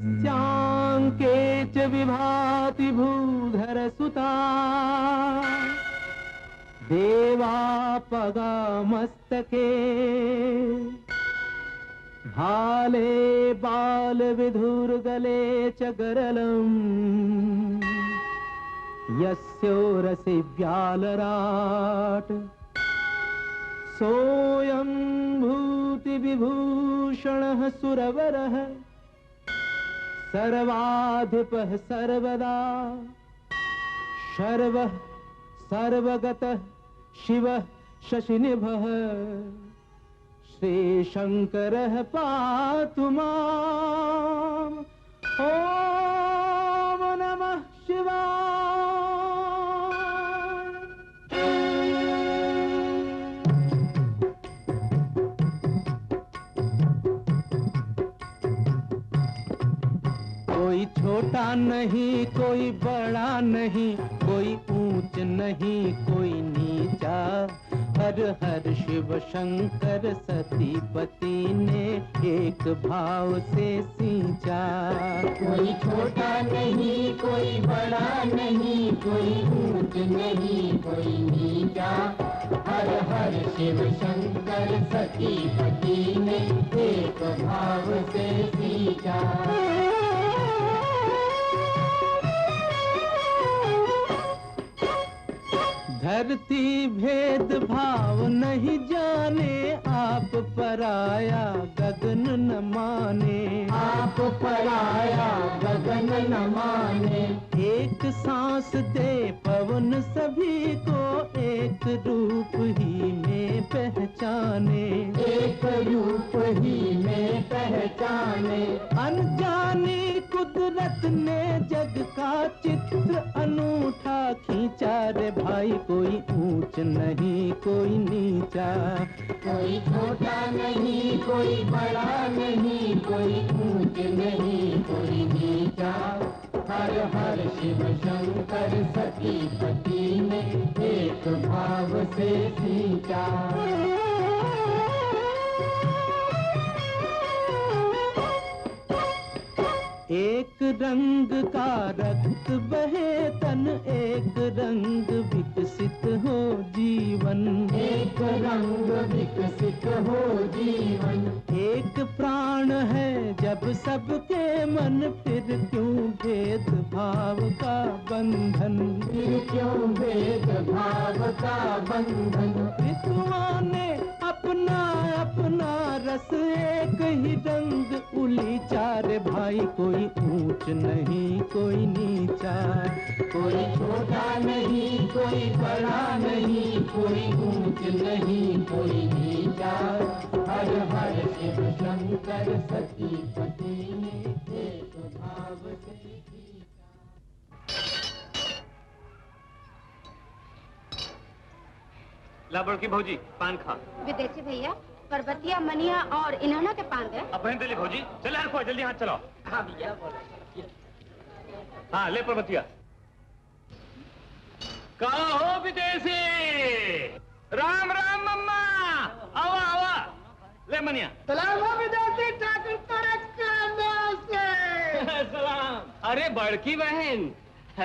स्यांके च विभाति भूधर सुता देवापगा मस्तके भाले बाल विधुर्गले च गरलम् यस्योरसि व्यालराट सोऽयं भूति विभूषणः सुरवरः सर्वाधिपः सर्वदा शर्वः सर्वगतः शिवः शशिनिभः श्रीशंकरः पातु माम् ॐ नमः शिवाय। कोई छोटा नहीं कोई बड़ा नहीं कोई ऊंच नहीं कोई नीचा हर हर शिव शंकर सतीपति ने एक भाव से सींचा। कोई छोटा नहीं कोई बड़ा नहीं कोई ऊंच नहीं कोई नीचा हर हर शिव शंकर सतीपति ने एक भाव से सींचा। धरती भेद भाव नहीं जाने आप पराया गगन न माने आप पराया गगन न माने एक सांस दे पवन सभी को एक रूप ही में पहचाने एक रूप ही में पहचाने। अनजानी कुदरत ने जग का चित्र अनूठा खींचा रे भाई कोई ऊंच नहीं कोई नीचा कोई छोटा नहीं कोई बड़ा नहीं कोई ऊंच नहीं कोई नीचा हर हर शिव शंकर सतीपति ने एक भाव से सींचा। एक रंग का रक्त बहे तन एक रंग विकसित हो जीवन एक रंग विकसित हो जीवन एक प्राण है जब सबके मन फिर क्यों भेद भाव का बंधन फिर क्यों भेद भाव का बंधन। ऋतुओं ने अपना अपना रस एक ही रंग उली चार भाई कोई ऊंच नहीं कोई नीचा कोई छोटा नहीं कोई बड़ा नहीं कोई ऊंच नहीं कोई नीचा हर हर शिव शंकर सतीपति ने एक भाव से सींचा। ला बड़की भौजी पान खा। विदेशी भैया पर्वतिया मनिया और इन्हाना के पान दे। अब दिल्ली भौजी चले रखो जल्दी हाथ चलाओ। हाँ भैया हाँ ले पर्वतिया। कहा हो विदेशी राम राम मम्मा आवा आवा ले मनिया। सलाम हो विदेशी सलाम। अरे बड़की बहन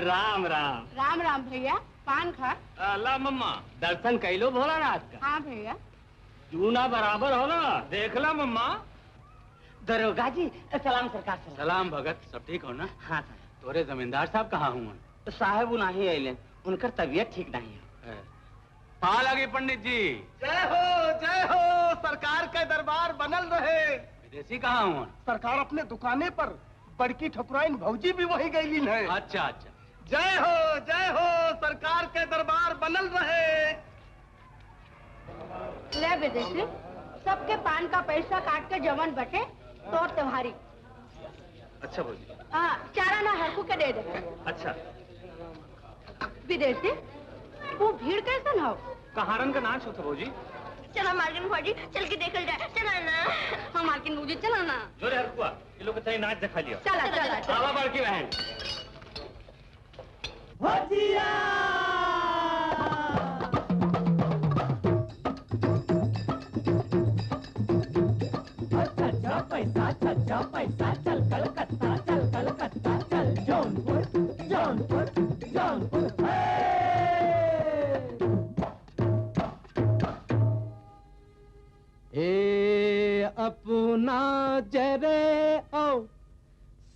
राम राम। राम राम भैया पान खा। ला मम्मा दर्शन कैलो भोलानाथ का। हाँ भैया जूना बराबर हो ना देखला मम्मा। दरोगा जी सलाम सरकार। सलाम भगत सब ठीक हो ना। हाँ सर। तोरे जमींदार साहब कहाँ हुआ? साहब नहीं अले उनकर तबीयत ठीक नहीं है। पा लगे पंडित जी। जय हो सरकार के दरबार बनल रहे। विदेशी कहाँ हुआ? सरकार अपने दुकाने पर बड़की ठकुराइन भौजी भी वही गईलीन है। अच्छा अच्छा। जय हो सरकार के दरबार बनल रहे। ले विदेशी सबके पान का पैसा काट के जवन बटे तोड़ त्योहारी। अच्छा भौजी। हाँ चारा ना हरकू के दे दे। अच्छा विदेशी वो भीड़ कैसन हो? कहारन का नाच होता भौजी। चला मालकिन भौजी चल के देखल जाए। चला ना हाँ मालकिन भौजी चला ना। जोरे हरकुआ ये लोग तेरी नाच दिखा लिया। चला चला आवा बड़की बहन। भजिया छज्जा पैसा चल कलकत्ता चल।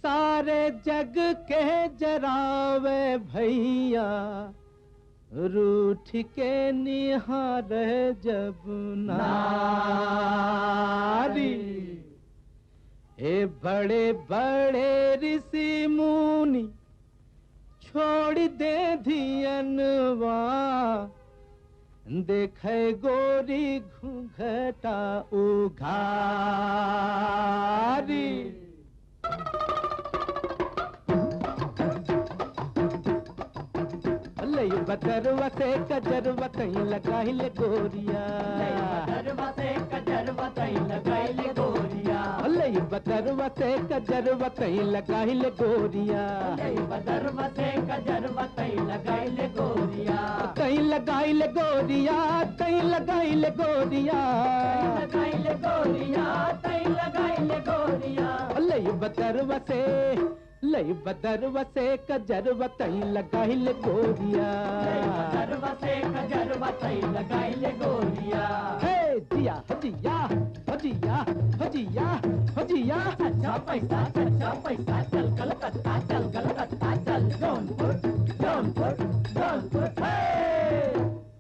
सारे जग के जरावे भैया, रूठ के निहार जब नारी। हे बड़े बड़े ऋषि मुनि छोड़ दे धियनवा, देखे गोरी घूंघटा उघारी। लई बदरवा से कजरवा कहीं लगाई ले गोरिया, बदरवा से कजरवा कहीं लगाई ले गोरिया, लई बदरवा से कजरवा कहीं लगाई ले गोरिया, बदरवा से कजरवा कहीं लगाई ले गोरिया, कहीं लगाई ले गोरिया, कहीं लगाई ले गोरिया, लगाई ले गोरिया, कहीं लगाई ले गोरिया। लई बदरवा से, लई बदरवा से कजरवा कहीं लगाई ले गोरिया, बदरवा से कजरवा कहीं लगाई ले गोरिया। हे जिया हजिया हजिया हजिया हजिया। अच्छा पैसा चल कलकत्ता, चल कलकत्ता, चल जौनपुर जौनपुर जौनपुर।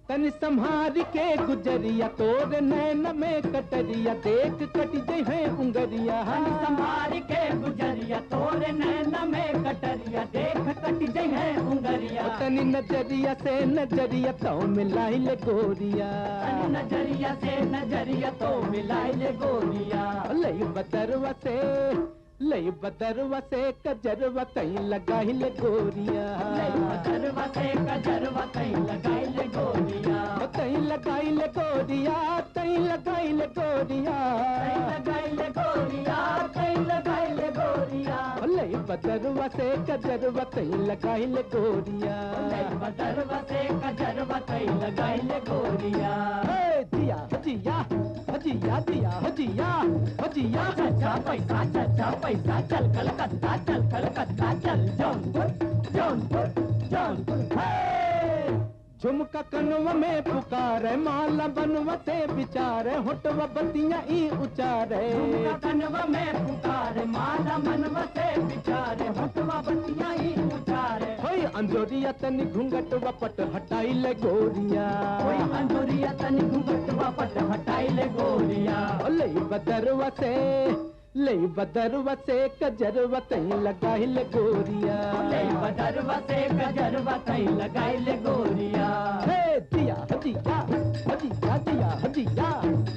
तन संहार के गुजरिया, तोर नैन में कटरिया, देख कट जई है उंगरिया। संभाल के गुजरिया, तोरे नैन में कटरिया, देख कट जई है उंगरिया। तनी नजरिया से नजरिया तो मिलाई ले गोरिया, नजरिया से नजरिया तो मिलाई ले गोरिया। लई बदरवा से, लई बदरवा से कजरवा कहीं लगाई ले गोरिया, बदरवा से कजरवा कहीं लगाई ले गोरिया, कहीं लगाई ले गोरिया, कहीं लगाई ले गोरिया, लगाई ले गोरिया, कहीं लगाई ले गोरिया। लई बदरवा से कजरवा कहीं लगाई ले गोरिया, बदरवा से कजरवा कहीं लगाई ले गोरिया। जिया हजिया हजिया जिया हजिया हजिया। अच्छा पैसा चल कलकत्ता, चल कलकत्ता, चल जौनपुर जौनपुर जौनपुर। झुमका कनवा में पुकारे, माला बनवा से बिचारे, होटवा बतिया ई उचारे। झुमका कनवा में पुकारे, माला मनवा से बिचारे, होटवा बतिया ही उचारे। होई अंजोरिया तनी घूंघटवा पट हटाई ले गोरिया, कोई अंजोरिया तनी घूंघटवा पट हटाई ले गोरिया। लई बदरवा से, लई बदरवा से कजरवा कहीं लगाई ले गोरिया, बदरवा से कजरवा कहीं लगाई ले गोरिया। हे जिया हजिया हजिया जिया हजिया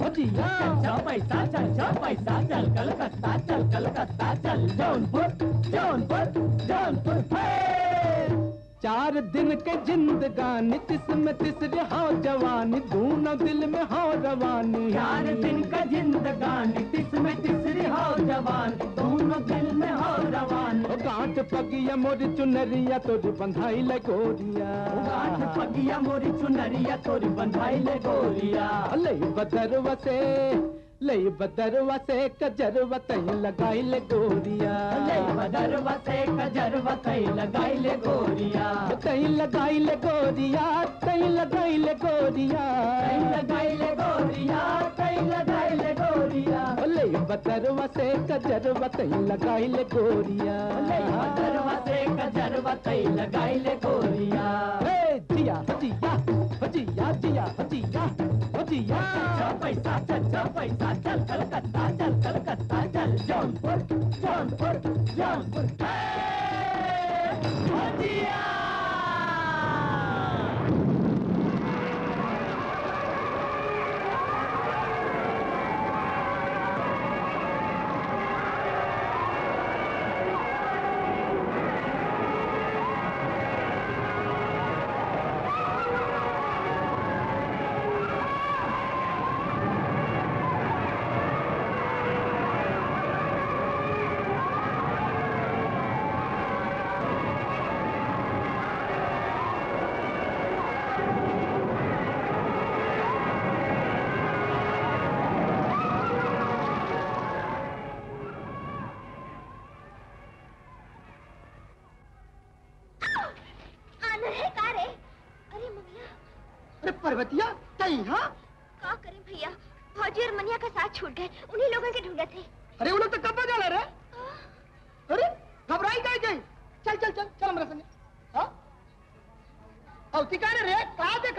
हजिया। अच्छा पैसा चल कलकत्ता, चल कलकत्ता, चल जौनपुर जौनपुर जौनपुर। 4 दिन के जिंदगानी, तिसमें तिसरे हो जवानी, दोनों दिल में हो रवानी। 4 दिन का जिंदगानी, तिसमें तिसरी हो जवानी, दोनों दिल में हो रवानी। गांठ पगिया मोरी चुनरिया तोरी बंधाई ले गोरिया, गांठ पगिया मोरी चुनरिया तोरी बंधाई ले गोरिया। लई बदरवा से, लई बदरवा से कजरवा कहीं लगाई ले गोरिया, बदरवा से कजरवा कहीं लगाई ले गोरिया, कहीं लगाई ले गोरिया, कहीं लगाई ले गोरिया, कहीं लगाई ले गोरिया, कहीं लगाई ले गोरिया। लई बदरवा से कजरवा कहीं लगाई ले गोरिया, बदरवा से कजरवा कहीं लगाई ले गोरिया। जिया हजिया हजिया जिया हजिया हजिया। पैसा चल कलकत्ता, चल कलकत्ता, चल जौनपुर जौनपुर जौनपुर। हजिया पर्वतिया तई हाँ क्या करें भैया, फौजी और मनिया का साथ छूट गए, उन्हीं लोगों के ढूंढे थे। अरे वो लोग तो कब जाना रे? अरे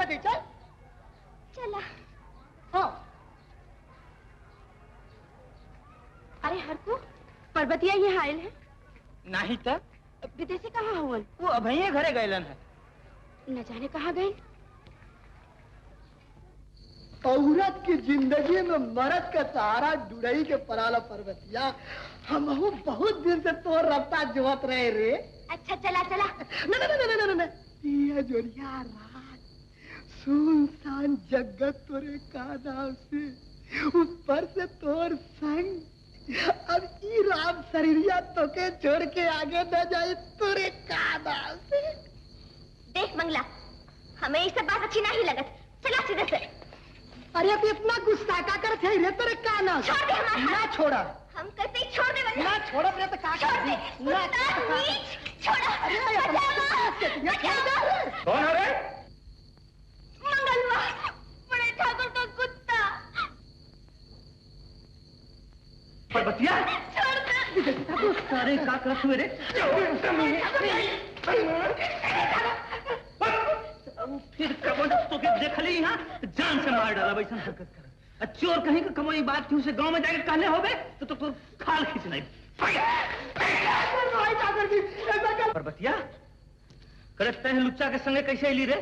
बजे चल। चला। हाँ। अरे हरकू, पर्वतिया ये हायल है? नहीं तो विदेशी कहाँ हुवन? वो अभये घरे गैलन है। न जाने कहाँ गए। औरत की जिंदगी में मर्द का सहारा डुड़ई के पराला पर्वतिया। हम बहुत दिन से तो रफ्ता जोत रहे रे। अच्छा चला चला। न ये जोरिया रात सुनसान जगत तोरे का नाम से ऊपर से तोर संग। अब ई राम शरीरिया तो के छोड़ के आगे न जाए तोरे का नाम से। देख मंगला, हमें ये सब बात अच्छी नहीं लगत। चला सीधे से। अरे तू इतना गुस्सा का कर थे रे तोरे का नाम? छोड़ दे हमारा। ना छोड़ा। हम कहते ही छोड़ दे वरना। ना छोड़ा रे तो का कर दी? ना छोड़ा। अरे कौन है रे? मंगलवा, बड़े ठाकुर का कुत्ता। पर्वतिया छोड़ दे। सारे का करत हुए रे। फिर कबो तो के देख ली यहाँ जान से मार डाला वैसा हरकत कर। चोर कहीं का कमाई बात क्यों से गांव में जाके कहने होबे तो खाल खींच नहीं। पर्वतिया करते हैं लुच्चा के संगे कैसे ली रे?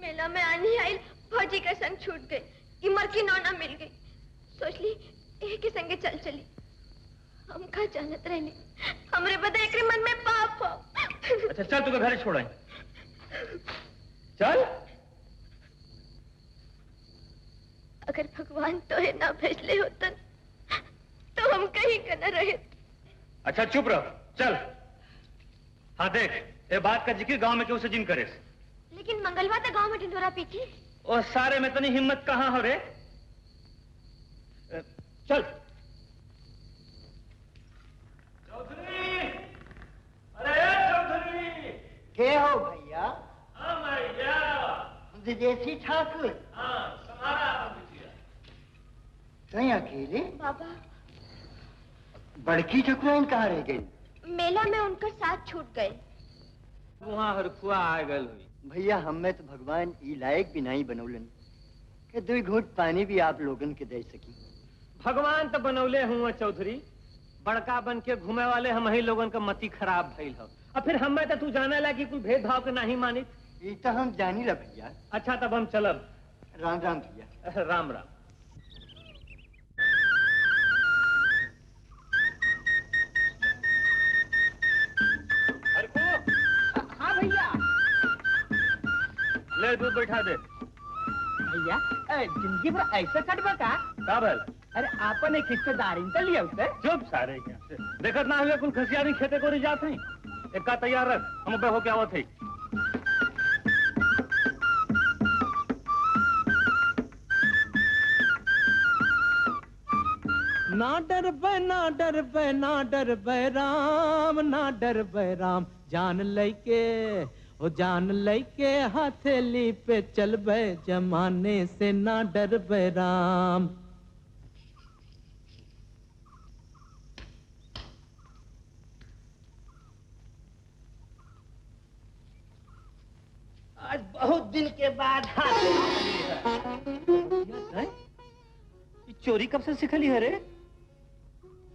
मेला में आनी आई, फौजी का संग छूट गई, इमर की नौना मिल गई। सोच ली एक के संगे चल चली। हम का जानत रहनी, हमरे बदे एकरे मन में पाप हो। अच्छा चल तुझे घर छोड़ाई। चल। अगर भगवान तो है ना भेजले होतन तो हम कहीं का न रहे। अच्छा चुप रहो, चल। हाँ देख, ये बात का जिक्र गांव में क्यों से जिन करे। लेकिन मंगलवा तो गांव में ढिंढोरा पीटी। और सारे में तनी हिम्मत कहाँ हो रे? चल। चौधरी, अरे चौधरी। के हो भैया? हाँ भैया। विदेशी ठाकुर। हाँ, तुम्हारा बिटिया। कहीं अकेले? बाबा, बड़की ठकुराइन कहाँ रह गई? मेला में उनका साथ छूट गए। वहाँ हरखुआ आ गल हुई। भैया हमें तो भगवान ई लायक भी नहीं बनौलन कि 2 घूंट पानी भी आप लोगन के दे सकी। भगवान तो बनौले हुआ चौधरी, बड़का बन के घूमे वाले हम ही लोगन का मती खराब भइल हो। और फिर हमें तो तू जाने ला कि कोई भेदभाव के नहीं मानी। ये तो हम जानी ला भैया। अच्छा तब हम चलब। राम राम भैया। राम राम। हाँ भैया। ले दूध बैठा दे। भैया जिंदगी भर ऐसा कटवा का? काबल। अरे आपन एक हिस्सेदारी तो लिया उसे। चुप सारे यहाँ से। देखत ना हुए कुल खसियारी खेते को रिजात है। एक का तैयार रख, हम बे हो क्या आवत है। ना डर बे ना डर बे ना डर बे राम, ना डर बे राम। जान लैके ओ जान लैके हथेली पे चल बे, जमाने से ना डर बे राम। आज बहुत दिन के बाद हाथ चोरी कब से सिखली है रे?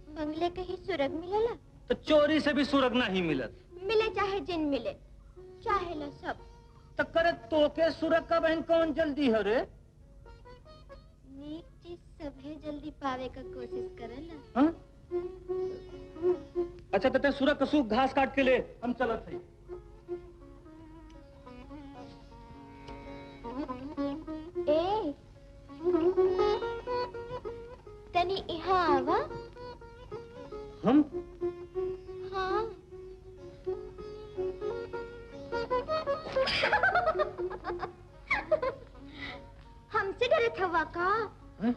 बंगले के ही सुरग मिलेला। तो चोरी से भी सुरग नहीं मिलत। मिले चाहे जिन मिले, चाहे ला सब। तो करे तोके सुरग का बहन कौन जल्दी है रे? नीक चीज सभे जल्दी पावे का कोशिश करेला। हाँ? अच्छा तो सुरग का सूख घास काट के ले, हम चलत है। ए, तनी यहाँ आवा। हम? हाँ। हमसे डरे थवा का? है?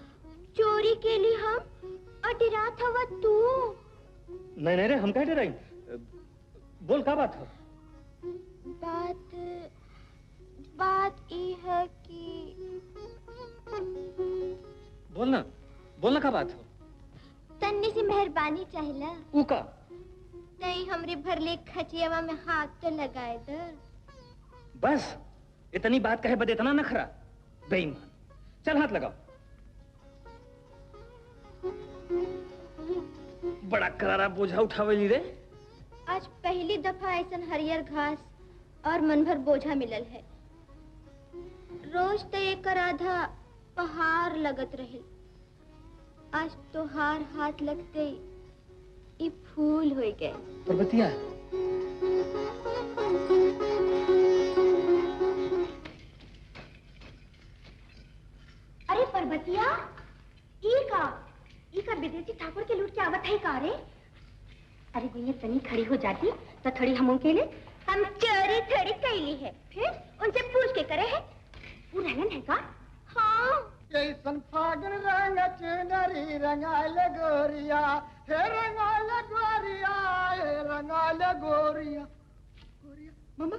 चोरी के लिए हम और डरा थवा तू। नहीं नहीं रे, हम कह रही। बोल क्या बात है? बात ये है कि बोलना बोलना क्या बात है? तन्नी से मेहरबानी चाहिला। ऊ का? नहीं हमरे भरले खचियावा में हाथ तो लगाए दर। बस इतनी बात कहे बदे इतना नखरा, बेईमान। चल हाथ लगाओ। बड़ा करारा बोझा उठावेली रे। आज पहली दफा ऐसन हरियर घास और मन भर बोझा मिलल है। रोज तो एक आधा पहाड़ लगत रहे, आज तो हार हाथ लगते ये फूल हो गए। पर्वतिया, अरे पर्वतिया, ई का विदेशी ठाकुर के लूट के आवत है का रे? अरे गुइया तनी खड़ी हो जाती तो थोड़ी हम के लिए हम चोरी थोड़ी कैली है, फिर उनसे पूछ के करे है। वो रहलन है का? हाँ। कैसन फागुन रंग चुनरी रंगाल गोरिया, हे रंगाल गोरिया, हे रंगाल गोरिया। गोरिया मामा।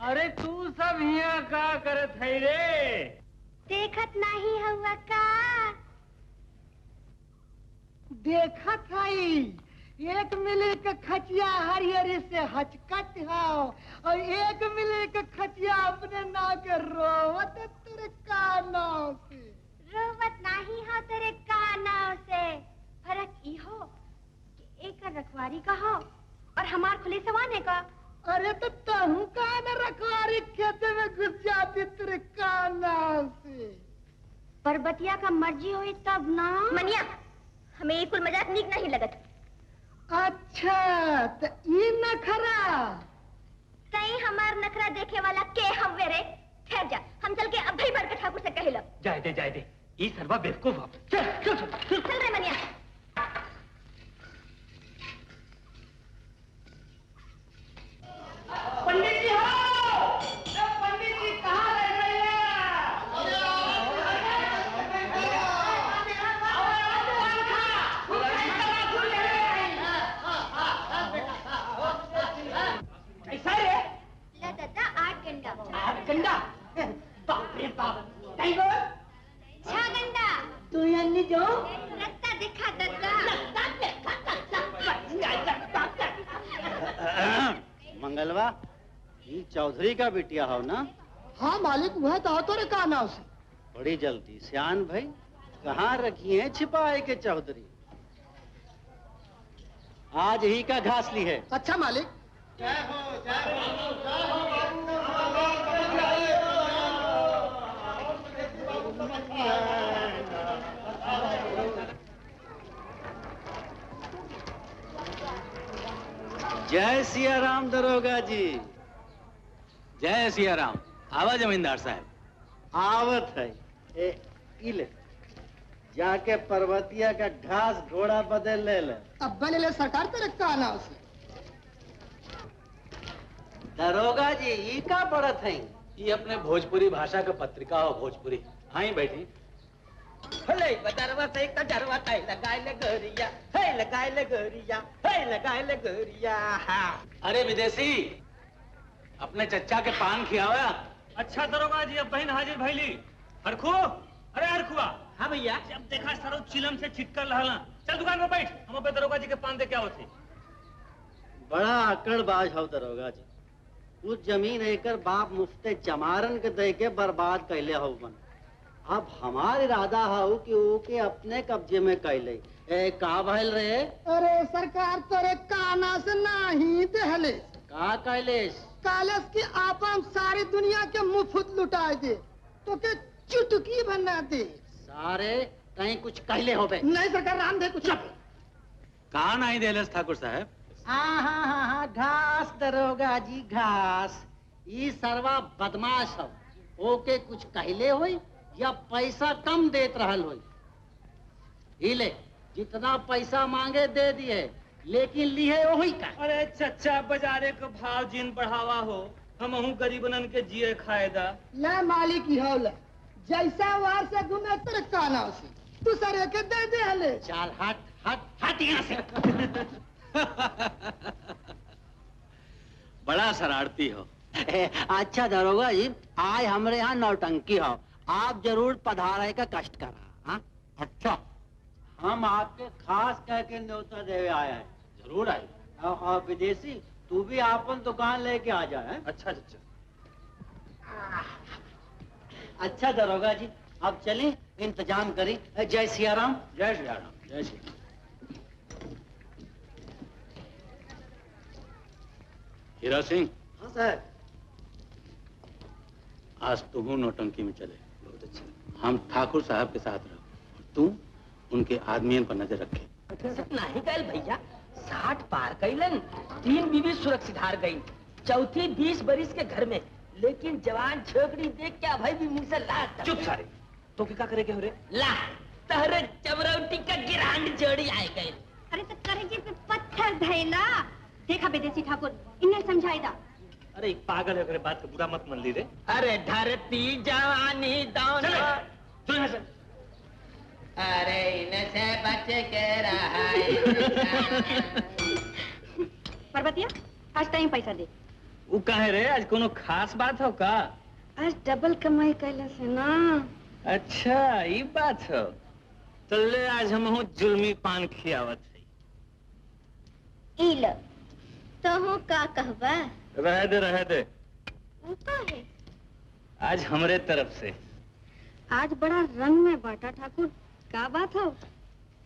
अरे तू सब यहाँ का करत है रे? देखत नहीं हुआ का? देखत हई, एक मिली के खचिया हरियरी से हचकट हाओ और एक मिली के खचिया अपने नाव के रोवत तेरे कानों से। रोवत नहीं हो तेरे कानों से। फर्क ई हो कि एक रखवारी का हो और हमार खुले सवाने का। अरे तो तहु का न रखवारी खेते में घुस जाती तेरे कानों से। पर्वतिया का मर्जी हो तब ना। मनिया, हमें ये कुल मजाक नीक नहीं लगत। अच्छा तो ये नखरा कहीं हमार नखरा देखे वाला के हवे रे? ठहर जा, हम चल के अभी भर के ठाकुर से कहे लब। जाए दे, ये सर्वा बेवकूफ हो। चल रे मनिया। पंडित जी हो, पंडित जी कहाँ रह गए? कैसा रे? ला दादा 8 गंडा। 8 गंडा? बाप रे बाप। नहीं बोल। 6 गंडा। तू यानी जो रत्ता दिखा दादा। मंगलवा, ये चौधरी का बिटिया हो ना? हाँ मालिक, वह तो तोरे कानों से। बड़ी जल्दी सियान भाई, कहाँ रखी है छिपाए के चौधरी? आज ही का घास ली है। अच्छा मालिक। जय सिया राम दरोगा जी। जय सिया राम। आवा जमींदार साहब। आवत है। इले जाके पर्वतिया का घास घोड़ा बदल ले। अब बने ले सरकार तेरे कानों से। दरोगा जी, ये का पड़त है? ये अपने भोजपुरी भाषा का पत्रिका हो भोजपुरी। हाँ बैठी। भले बदरवा से कजरवा तय लगाए ले गोरिया, हे लगाए ले गोरिया, हे लगाए ले गोरिया। अरे विदेशी, अपने चच्चा के पान खियावा। अच्छा दरोगा जी, अब बहन हाजिर भैली। हरखू, अरे हरखुआ। हाँ भैया। जब देखा सरो चिलम से छिटकर लहला। चल दुकान में बैठ, हम अपने दरोगा जी के पान दे क्या होती। बड़ा अकड़बाज हो दरोगा जी। उस जमीन एकर बाप मुफ्ते चमारन के दे के बर्बाद कैले हो बन। अब हमार इरादा हो कि ओके अपने कब्जे में कैले। का भइल रे? अरे सरकार तेरे काना से नहीं दहले। का कैलेश? कालस की आपन सारी दुनिया के मुफ्त लुटा दे, तो के चुटकी बना दे। सारे कहीं कुछ कहले हो बे? नहीं सरकार, राम दे कुछ। कहाँ नहीं देलस ठाकुर साहब? हाँ, घास दरोगा जी, घास। ये सर्वा बदमाश हो। ओके कुछ कहले होई या पैसा कम देत रहल होई? ले, जितना पैसा मांगे दे दिए, लेकिन लिए वही का। अरे चच्चा, बाजारे का भाव जिन बढ़ावा हो, हम गरीबनन के जिए खाएदा। ले मालिक ही हो ले, जैसा वार से घूमे तेरे काना से तू सरे के दे दे हले। चल हट हट हट यहाँ से। बड़ा शरारती हो। अच्छा दरोगा जी, आज हमारे यहाँ नौटंकी हो, आप जरूर पधारे का कष्ट करा। हाँ? अच्छा, हम आपके खास कह के न्योता देवे आया है। जरूर आई। और विदेशी, तू भी आपन दुकान लेके आ जाए। अच्छा चच्चा। अच्छा दरोगा जी, अब चलें, इंतजाम करें। जय सियाराम। जय श्री राम, जय श्री राम। हीरा सिंह। हाँ साहब। आज तू नौटंकी में चले। बहुत अच्छा। हम ठाकुर साहब के साथ रहो और तू उनके आदमियों पर नजर रखे। नहीं गए भैया, 60 पार कैलन, 3 बीवी सुरक्षित हार गई, चौथी 20 बरिस के घर में, लेकिन जवान छोकरी देख के भाई भी मुंह से ला। चुप सारे। तो क्या करेंगे हो रे? ला तहरे चमरौटी का गिरांड जोड़ी आए गए। अरे तो करेजे पे पत्थर धैला। देखा विदेशी ठाकुर, इन्हें समझाई दा। अरे एक पागल है, बात का बुरा मत मान ली रे। अरे धरती जवानी दोनों। अरे इनसे बच के रहा। पर्वतिया, आज टाइम पैसा दे। वो कहे रे, आज कोनो खास बात हो का? आज डबल कमाई कैला से ना। अच्छा ये बात हो। चले आज हम जुल्मी पान खियावत है। इल तो हूँ का कहवा? रह दे रह दे। वो का है? आज हमरे तरफ से। आज बड़ा रंग में बांटा ठाकुर, का बात हो?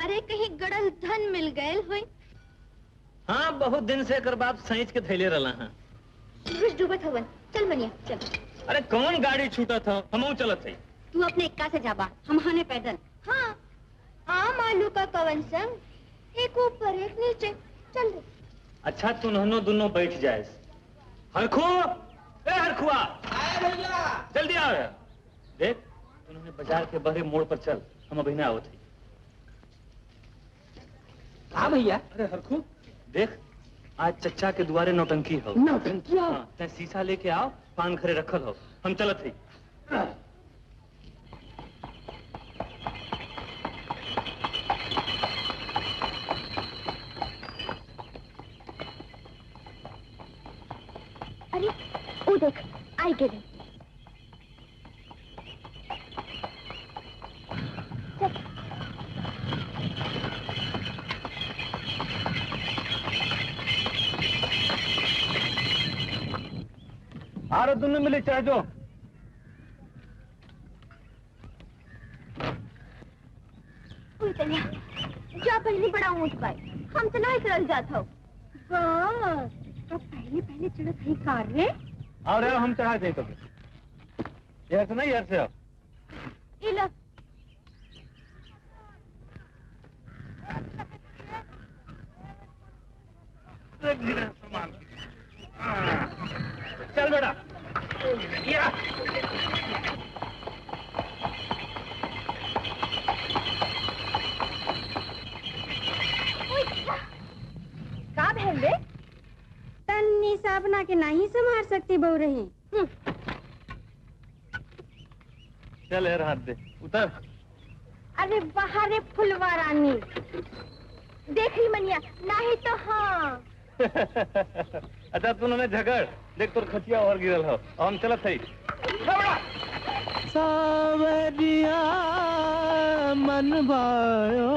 अरे कहीं गड़ल धन मिल गए होई? हाँ बहुत दिन से कर बाप सहीच के थैले रला हाँ। कुछ डूबत हवन, चल मनिया चल। अरे कौन गाड़ी छूटा था, हम चलत है। तू अपने इक्का से जाबा, हम हाने पैदल। हाँ आम आलू का कवन संग, एक ऊपर एक नीचे, चल रे। अच्छा तू नहनो दोनों बैठ जाए। हरखू, ए हरखुआ, आए भैया। जल्दी आओ। देख उन्होंने बाजार के बहरे मोड़ पर चल, हम अभी ना आवत है। हाँ भैया। अरे हरखू देख, आज चच्चा के द्वारे नौटंकी हो। नौटंकी हो? हाँ, तै शीशा लेके आओ, पान घरे रखल हो, हम चलत है। अरे ओ देख, आई गए। आरो दोनों मिले चढ़ जाओ। जा पहले बड़ा ऊंच पाए, हम तो नहीं चल जाता हो। बस तो पहले पहले चढ़त है कार रे। आओ रे हम चढ़ा दें कभी। यार से नहीं, यार से आओ। इला चल बेटा। या का भेल रे? तन्नी साबना के नहीं संभाल सकती बहु रही। चल यार हाथ दे, उतर। अरे बाहर रे फुलवा रानी, देख ली मनिया, नहीं तो हाँ। अच्छा तूने झगड़, देख तोर खचिया और गिरल हो, हम चलत है। सावरिया मन भायो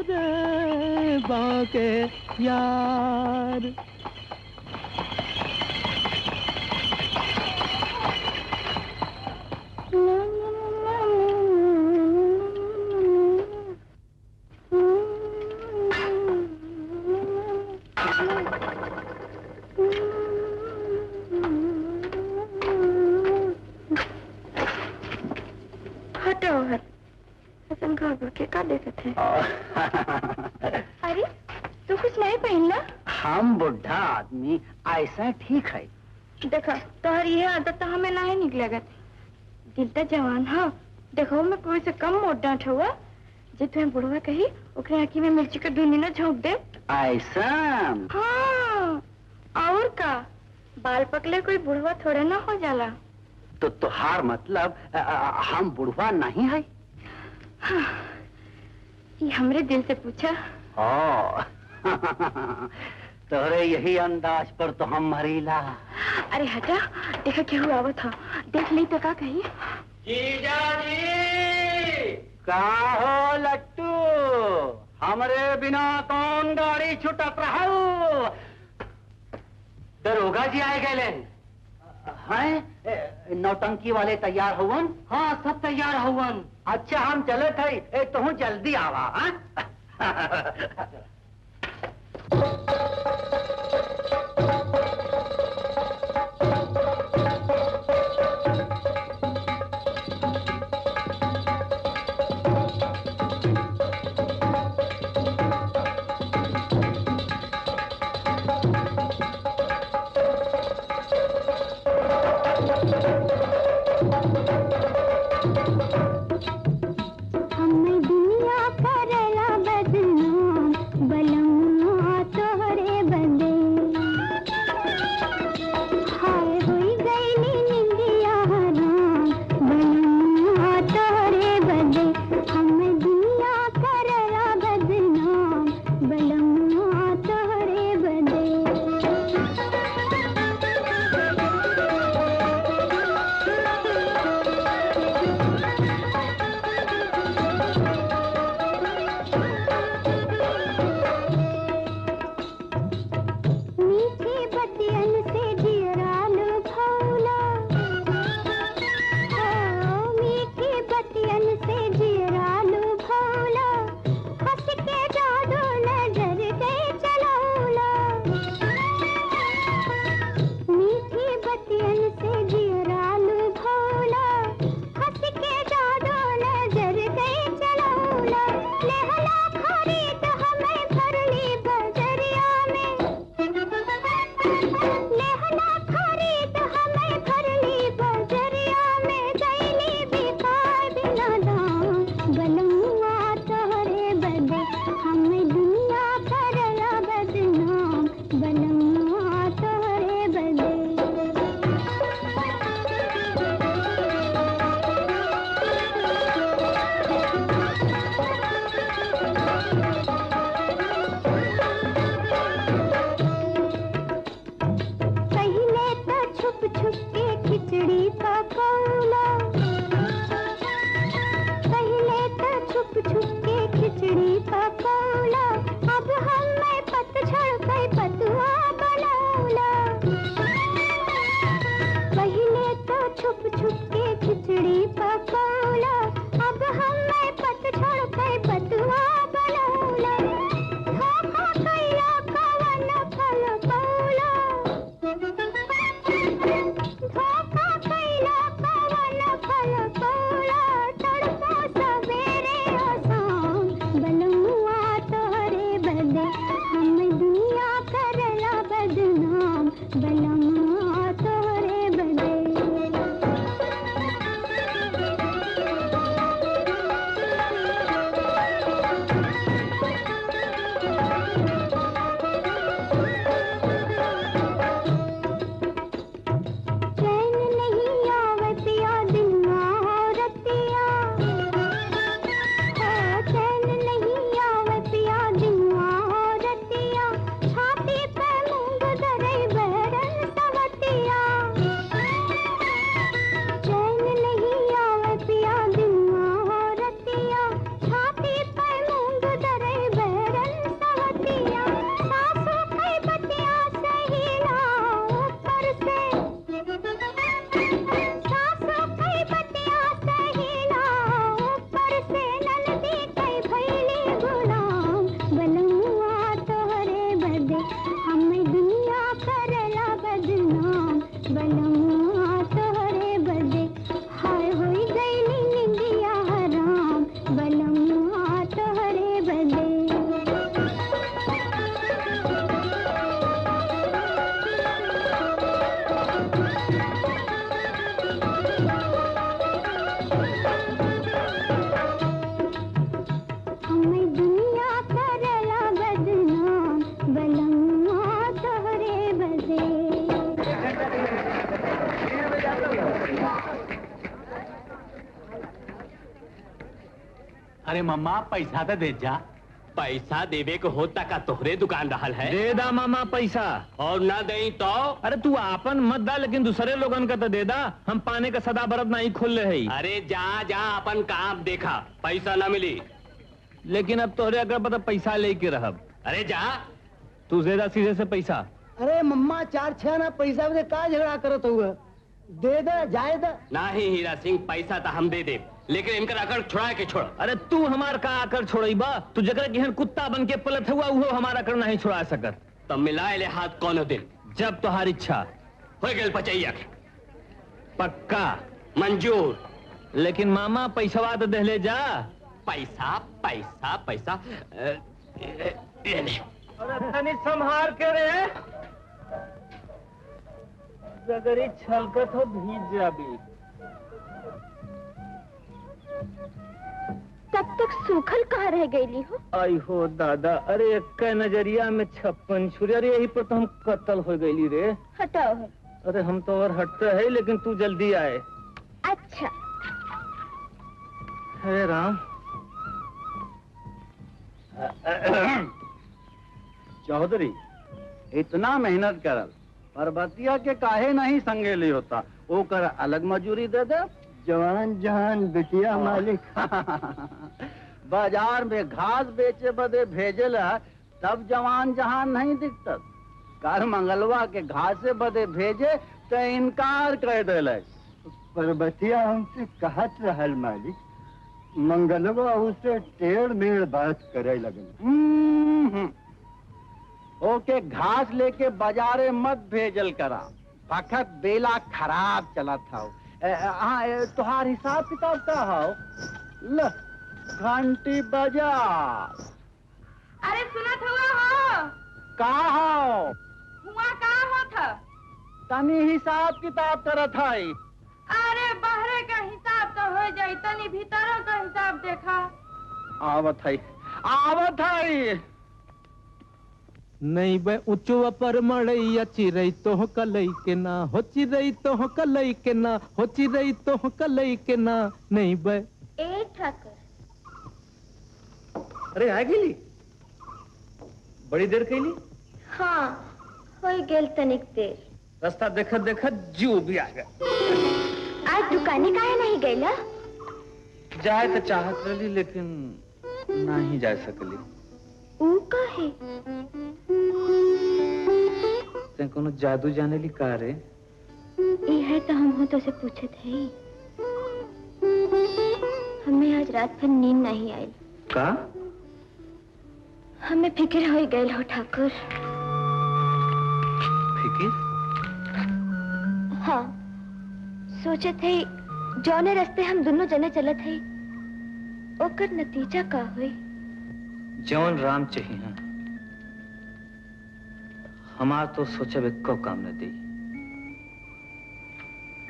रे बाके यार। अरे तू कुछ नहीं पहनना? हम बुढ़ा आदमी ऐसा ठीक है। देखो तोहर ये आदत तो हमें नहीं निकलेगा। दिल तो जवान हो, देखो मैं कोई से कम मोट डांट हुआ, जे तुम्हें बुढ़वा कही ओकरे आँखी में मिर्ची का दूनी ना झोंक दे। ऐसा? हाँ और का, बाल पकले कोई बुढ़वा थोड़ा ना हो जाला। तो तुहार मतलब हम बुढ़वा नहीं है? हाँ, ये हमरे दिल से पूछा। तोरे यही अंदाज पर तो हम मरीला। अरे हटा, देखा क्या हुआ आवत था, देख ली तो का कही। जीजा जी। का हो लट्टू, हमरे बिना कौन गाड़ी छुटत रहल? दरोगा जी आए गए। हैं नौटंकी वाले तैयार हुवन? हाँ सब तैयार हुवन। अच्छा हम चले थे, तुम जल्दी आवा। अरे मम्मा पैसा तो दे जा। पैसा देवे को होता का तोहरे दुकान रहल है। दे दा मामा पैसा। और ना दे तो? अरे तू आपन मत दा, लेकिन दूसरे लोगन का तो दे दा। हम पाने का सदा बरत नहीं खोल रहे है। अरे जा जा अपन काम देखा, पैसा ना मिली। लेकिन अब तोहरे अगर पता पैसा लेके रहब। अरे जा तू दे दा सीधे से पैसा। अरे मम्मा 4-6 ना पैसा में का झगड़ा करत हुआ? दे दे जाए दे। नहीं हीरा सिंह, पैसा तो हम दे दे, लेकिन इनका अकड़ छुड़ा के छोड़। अरे तू हमार का आकर छोड़ई बा, तू जगह की कुत्ता बन के पलट हुआ वो हमारा आकर नहीं छुड़ा सकत। तब मिलाए ले हाथ कौन दिन, जब तुम्हारी इच्छा हो गए पचैया। पक्का मंजूर। लेकिन मामा पैसा तो दे ले जा। पैसा पैसा पैसा ये ले। अरे तनी संभार के रे, जगरी छलकत हो भीज जाबी। तब तक सूखल कहाँ रह गई हो? आई हो दादा, अरे एक नजरिया में 56 छुरी, अरे यही पर तो हम कत्ल हो गई रे। हटाओ है। अरे हम तो और हटते है, लेकिन तू जल्दी आए। अच्छा। हे राम। चौधरी, इतना मेहनत करल पर्वतिया के काहे नहीं संगेली होता, वो कर अलग मजूरी दे दे। जवान जहान बिटिया मालिक। बाजार में घास बेचे बदे भेजल है, तब जवान जहान नहीं दिखता। कर मंगलवा के घासे बदे भेजे तो इनकार कर दिल। पर्वतिया हमसे कहत रहल मालिक, मंगलवा उसे टेढ़ मेढ़ बात करे लगल। ओके घास लेके बाजारे मत भेजल करा, वक्त बेला खराब चला था। हाँ, तुहार हिसाब किताब का हो? ल घंटी बजा। अरे सुनत हुआ हो? का हो? हुआ का हो था? तनी हिसाब किताब करत है। अरे बाहरे का हिसाब तो हो जाई, तनी भीतरों का हिसाब देखा। आवत है, आवत है। नहीं बे ऊंचवा पर मड़ैया चिरई तो हो कलई के ना, हो चिरई तो हो कलई के ना, हो चिरई तो हो कलई के ना। नहीं बे। ए ठाकर। अरे आ गेली, बड़ी देर कैली। हाँ, हो गेल तनिक देर। रास्ता देखत देखत जीव भी आ गया। आज दुकाने काहे नहीं गईला? जाए तो चाहत रही, लेकिन नहीं जा सकली। ऊ काहे? ते कोनो जादू जाने ली का रे? ये तो हम हो तो से पूछे थे। हमें आज रात भर नींद नहीं आई। का? हमें फिक्र हो गई हो ठाकुर। फिक्र? हाँ, सोचे थे जौने रास्ते हम दोनों जने चले थे, ओकर नतीजा का हुई। जौन राम चाहिए हमार तो सोचे को काम न दी।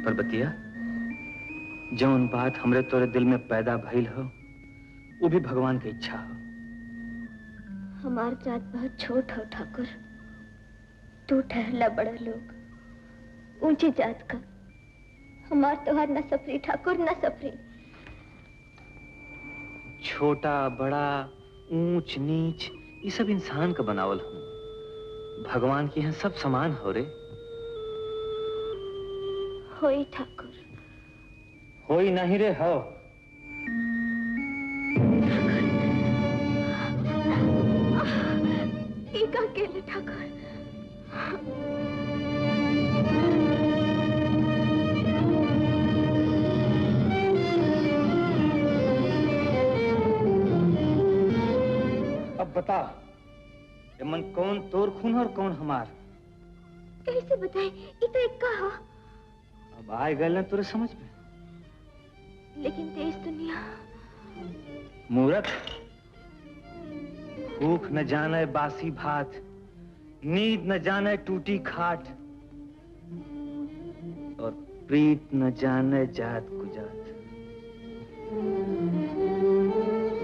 पर बतिया, जौन बात हमरे तोरे दिल में पैदा भइल हो, वो भी भगवान की इच्छा हो। हमार जात बहुत छोट हो ठाकुर, तू ठहरला बड़ा लोग, ऊंची जात का। हमार तोहार न सफरी ठाकुर, न सफरी। छोटा बड़ा ऊंच नीच ये सब इंसान का बनावल हो, भगवान की हैं सब समान हो रे। होई ठाकुर। होई नहीं रे हो। एक अकेले ठाकुर। अब बता, ये मन कौन तोर खून और कौन हमार? कैसे बताए? ये तो एक का हो। अब आए गए ना तुरे समझ में। लेकिन तेज दुनिया। मूर्ख, भूख न जाने बासी भात, नींद न जाने टूटी खाट, और प्रीत न जाने जात कुजात।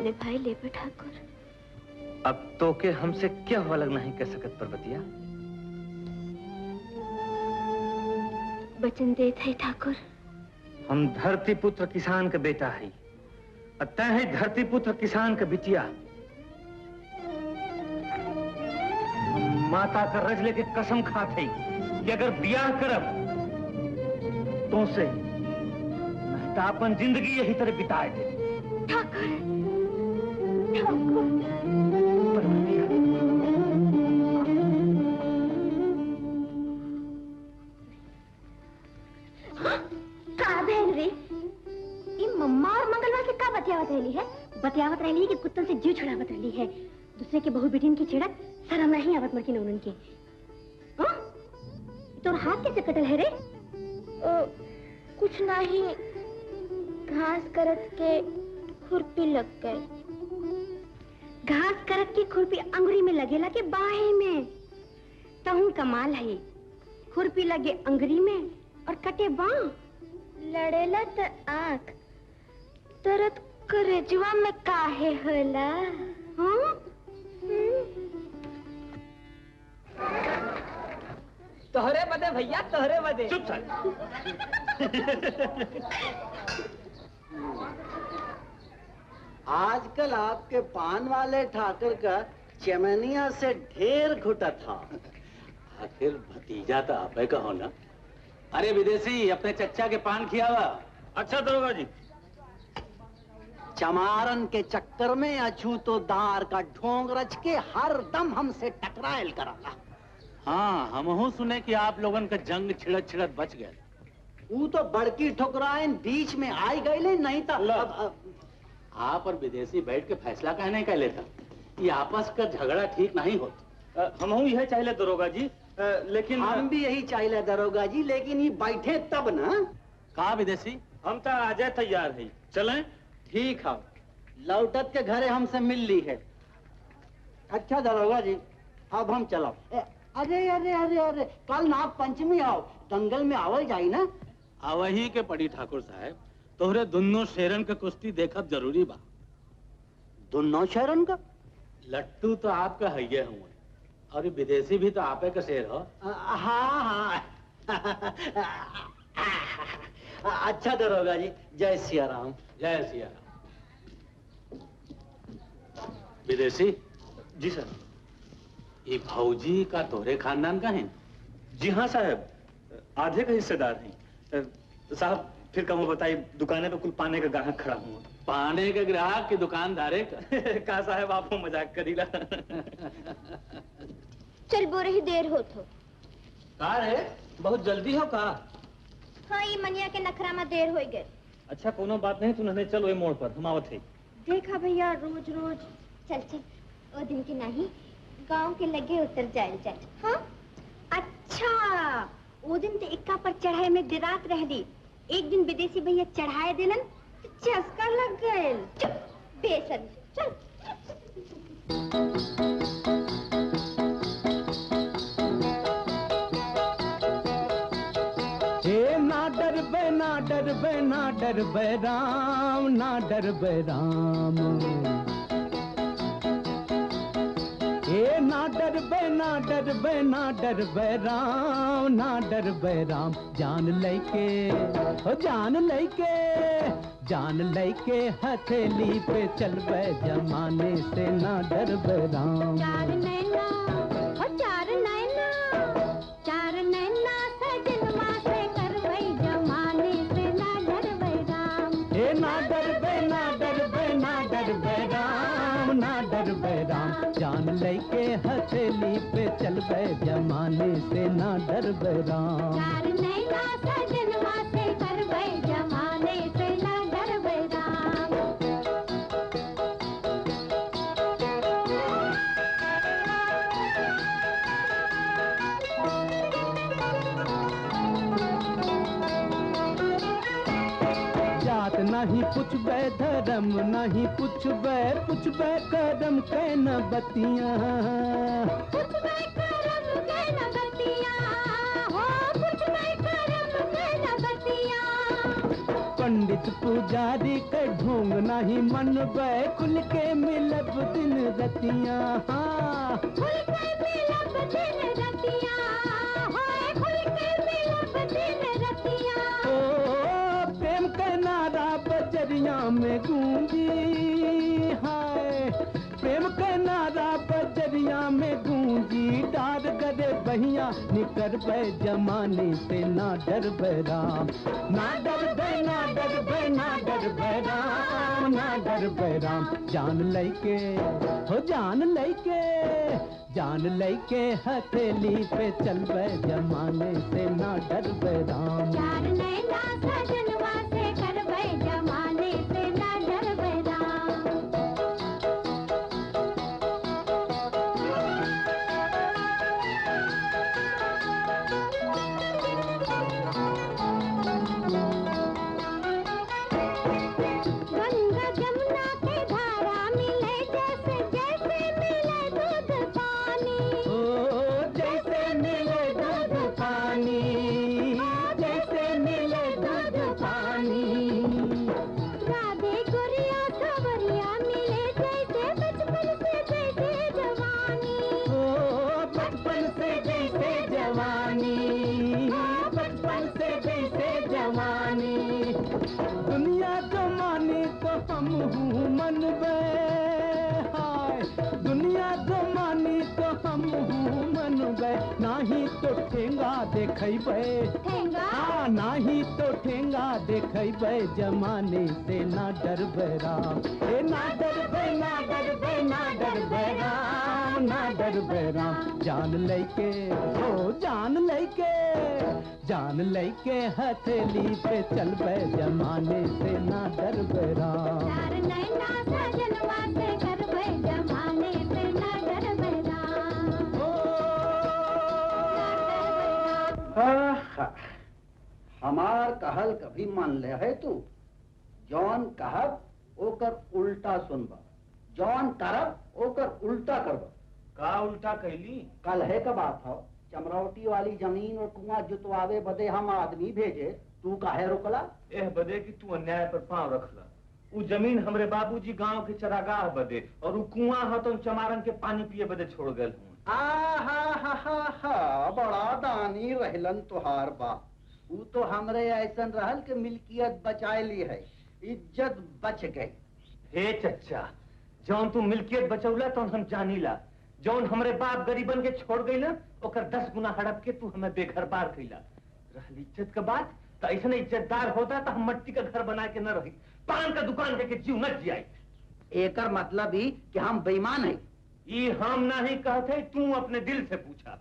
निभाई ले ठाकुर। अब तो के हमसे क्या हो अलग नहीं कर सकत पर्वतिया। वचन दे थे ठाकुर। हम धरती पुत्र किसान का बेटा है, तय है धरती पुत्र किसान का बिटिया। माता का रज लेके कसम खाते कि अगर ब्याह करब तो से नहीं तो अपन जिंदगी यही तरह बिताए दे। ठाकुर, ठाकुर। रही है, बतियावत रही कि कुत्तन से जीव छुड़ावत रही है। दूसरे के बहू बेटीन की छेड़त शर्म नहीं आवत मर की नौनन के। हाँ? तोर हाथ कैसे कटल है रे? कुछ नहीं, घास करत के खुरपी लग गई। घास करत की खुरपी अंगुरी में लगेला के बाहे में? तहु कमाल है, खुरपी लगे अंगुरी में और कटे बाह। लड़ेला त आँख, दर्द करेजवा में काहे होला? हाँ? तोहरे बदे भैया, तोहरे बदे। चुप साल। आजकल आपके पान वाले ठाकुर का चमनिया से ढेर घुटा था। आखिर भतीजा तो आपे का हो ना। अरे विदेशी, अपने चच्चा के पान खियावा। अच्छा दरोगा जी। चमारन के चक्कर में अछूतो दार का ढोंग रच के हर दम हमसे टकरायल कराला। हाँ, हमहू सुने कि आप लोगन का जंग छिड़त छिड़त बच गए। वो तो बड़की ठुकराइन बीच में आई गई, नहीं था। आप और विदेशी बैठ के फैसला कहने का लेता, ये आपस का झगड़ा ठीक नहीं होता। हमहू यह चाहिए दरोगा जी, लेकिन हम भी यही चाहिए दरोगा जी, लेकिन ये बैठे तब ना। कहा विदेशी? हम तो आ जाए तैयार है, चलें? ठीक है, लौटत के घरे हमसे मिल ली है। अच्छा दरोगा जी, अब हम चलो। अरे अरे अरे अरे, कल नाग पंचमी आओ, दंगल में आवल जाई ना। वही के पड़ी ठाकुर साहब, तोहरे दोनों शेरन का कुश्ती देखब जरूरी बा। दोनों शेरन का? लट्टू तो आपका है ये हूँ, और ये विदेशी भी तो आपे का शेर हो। हाँ अच्छा दरोगा जी, जय सिया राम। जय सिया राम। विदेशी जी सर। ये भौजी का तोहरे खानदान का है? जी हाँ साहब, आधे का हिस्सेदार हैं। साहब फिर कहो बताइए, दुकाने पे कुल पाने का ग्राहक खड़ा हुआ। पाने के ग्राहक की दुकानदारे का? कहा साहब आप मजाक करीला। चल बोरे ही देर हो तो। कहा है बहुत जल्दी हो का? हाँ, ये मनिया के नखरा में देर हो गए। अच्छा कोनो बात नहीं, तू नहीं चल वही मोड़ पर, हम आवत है। देखा भैया, रोज रोज चल चल, वो दिन के नहीं गांव के लगे उतर जाए। हाँ अच्छा, वो दिन तो इक्का पर चढ़ाए में दिरात रह दी। एक दिन विदेशी भैया चढ़ाए दिलन तो चस्का लग गए। चुप बेसन, चल। ना डरबे ना डरबे ना डरबे राम, ना डरबे राम। ना डरबे ना डरबे ना डरबे राम, ना डरबे राम। जान लेके ओ जान लेके, जान लेके हथेली पे चलबे जमाने से, ना डरबे राम। चार नैना ओ चार नैना, चार नैना सजनवा से करवै जमाने से, ना डरबे राम। ना डरबे ना डरबे ना डरबे राम, ना डरबे राम। जान लेके हथेली पे चलबे जमाने से, ना डरबे राम। चार नैना सजनवा से करवै जमाने से, ना डरबे राम। जात नहीं पुछबे, धर्म नहीं पुछबे, पुछबे करम के न बतिया। पुछबे करम के न बतिया, हो पुछबे करम के न बतिया। पंडित पुजारी के ढोंग नहीं मनबे, खुल के मिलब दिन रतिया। खुल के मिलब दिन रतिया, होए खुल के मिलब दिन रतिया। प्रेम का नारा बजरिया में गूंजी, हाय प्रेम का नारा बजरिया में गूंजी। डार गरे बहिया निकर बे जमाने से, ना डरबे राम। ना डरबे ना डरबे ना डरबे राम, ना डरबे राम। जान लेके हो जान लेके, जान लेके हथेली पे चलबे जमाने से, ना डरबे राम। चार नैना सजनवा से करवै जमाने से, ना डरबे राम। नाही तो ठेंगा देखैबे ठेंगा? हाँ नाही तो ठेंगा देखैबे जमाने से ना डरबे राम ए ना डरबे ना डरबे ना डरबे राम ना डरबे राम जान लैके हो जान लैके हथेली पे चलबे जमाने से ना डरबे राम चार नैना सजनवा से करबे जमाने से ना डरबे राम। हमार कहल कभी मान ले है तू जौन कहब ओकर उल्टा सुनबा जौन करब ओकर उल्टा करबा। का उल्टा कहली? कल है का बात हो चमरौटी वाली जमीन और कुआं जुतवावे बदे हम आदमी भेजे तू काहे रोकला? एह बदे कि तू अन्याय पर पांव रखला। वो जमीन हमरे बाबूजी गांव के चरागाह बदे और वो कुआं ह तो चमारन के पानी पिए बदे छोड़ गए हूँ। हा बड़ा दानी रहलन तुहार बाप। वो तो हमरे ऐसन रहल के मिल्कियत बचाए ली है इज्जत बच गई। हे चच्चा जौन तू मिल्कियत बचौला तो हम जानीला जौन हमरे बाप गरीबन के छोड़ गई ना ओकर 10 गुना हड़प के तू हमें बेघर बार कैला। रहल इज्जत का बात तो ऐसा इज्जतदार होता तो हम मट्टी का घर बना के न रही पान का दुकान करके जीव न जियाई। एकर मतलब ही कि हम बेईमान है। ये हम नहीं कहते तू अपने दिल से पूछा।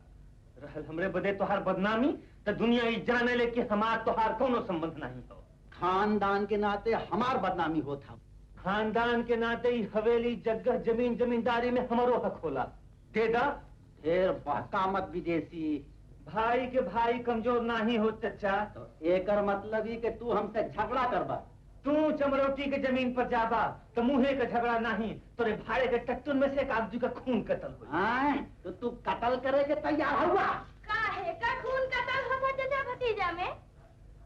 रहल हमरे बदे तोहार बदनामी तो दुनिया ही जाने ले कि हमार तोहार कोनो संबंध नहीं हो। खानदान के नाते हमार बदनामी होता। खानदान के नाते ही हवेली जगह जमीन जमींदारी में हमारो हक होला दे दा। फिर बहकामत विदेशी भाई के भाई कमजोर नहीं हो चचा। तो एकर मतलब ही कि तू हमसे झगड़ा करबा। तू चमरौटी के जमीन पर जाबा तो मुहे का झगड़ा नहीं तोरे भाड़े के टट्टुन में से एक आदमी का खून कतल हो। तो तू कत्ल करे के तैयार हुआ? काहे का खून कतल हो चचा भतीजा में?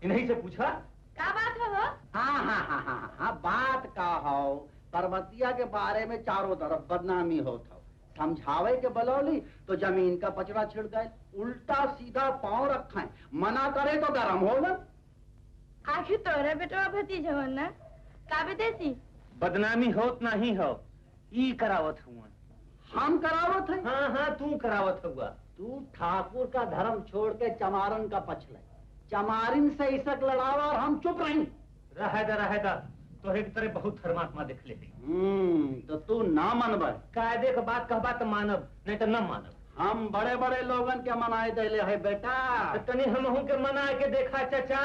इन्हीं से पूछा का बात हो? हाँ बात का हो पर्वतिया के बारे में चारों तरफ बदनामी होता समझावे के बलौली तो जमीन का पचड़ा छिड़ गए उल्टा सीधा पांव रखे मना करे तो गरम हो ना। आखिर तोरा बेटवा भतीजा हो ना का विदेशी बदनामी होत नहीं हो ई करावत हुआ। हम करावत है? हाँ तू करावत हुआ। तू ठाकुर का धर्म छोड़ के चमारन का पछले चमारिन से इसक लड़ावा और हम चुप रही। रहेदा तो एक तरह बहुत धर्मात्मा देख ले। तो तू ना मनब कायदे का बात कहबा तो मानब नहीं तो न मानब। हम बड़े बड़े लोगन के मनाए देले है बेटा। तनी हमहू के मनाए के देखा चचा।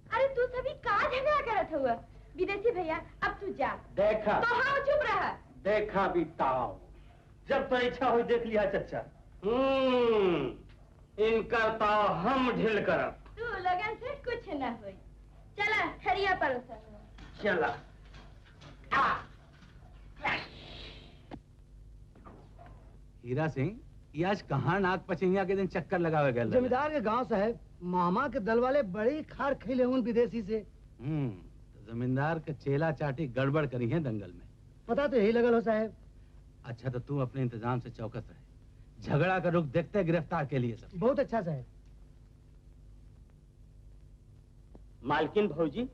अरे तू सभी का झगड़ा करत हुआ? विदेशी भैया अब तू जा। देखा तो हाँ चुप रहा। देखा बिताओ जब तो इच्छा हो देख लिया चचा। इनका तो हम ढिल करब। तू लगन से कुछ न हो। चला खरिया पर चला। हीरा सिंह ये आज कहाँ नाग पचैया के दिन चक्कर लगावे गए? जमींदार के गांव साहब मामा के दल वाले बड़ी खार खिले उन विदेशी से। तो जमींदार के चेला चाटी गड़बड़ करी है दंगल में। पता तो यही लगल हो साहब। अच्छा तो तू अपने इंतजाम से चौकस रहे झगड़ा का रुख देखते गिरफ्तार के लिए सब। बहुत अच्छा साहब। मालकिन भौजी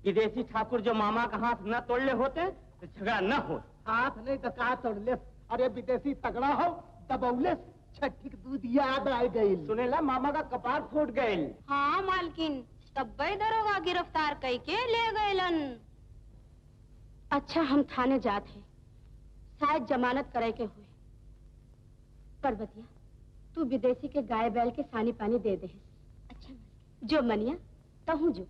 विदेशी ठाकुर जो मामा का हाथ न तोड़ले होते तो झगड़ा न हो। हाथ नहीं तो कहा तोड़ले। अरे विदेशी तगड़ा हो दबौले छठी दूध याद आ गई। सुनेला मामा का कपार फूट गए। हाँ मालकिन तब दरोगा गिरफ्तार करके ले गए। अच्छा हम थाने जाते शायद जमानत करे के हुए। पर्वतिया तू विदेशी के गाय बैल के सानी पानी दे दे। अच्छा जो मनिया तहू जो।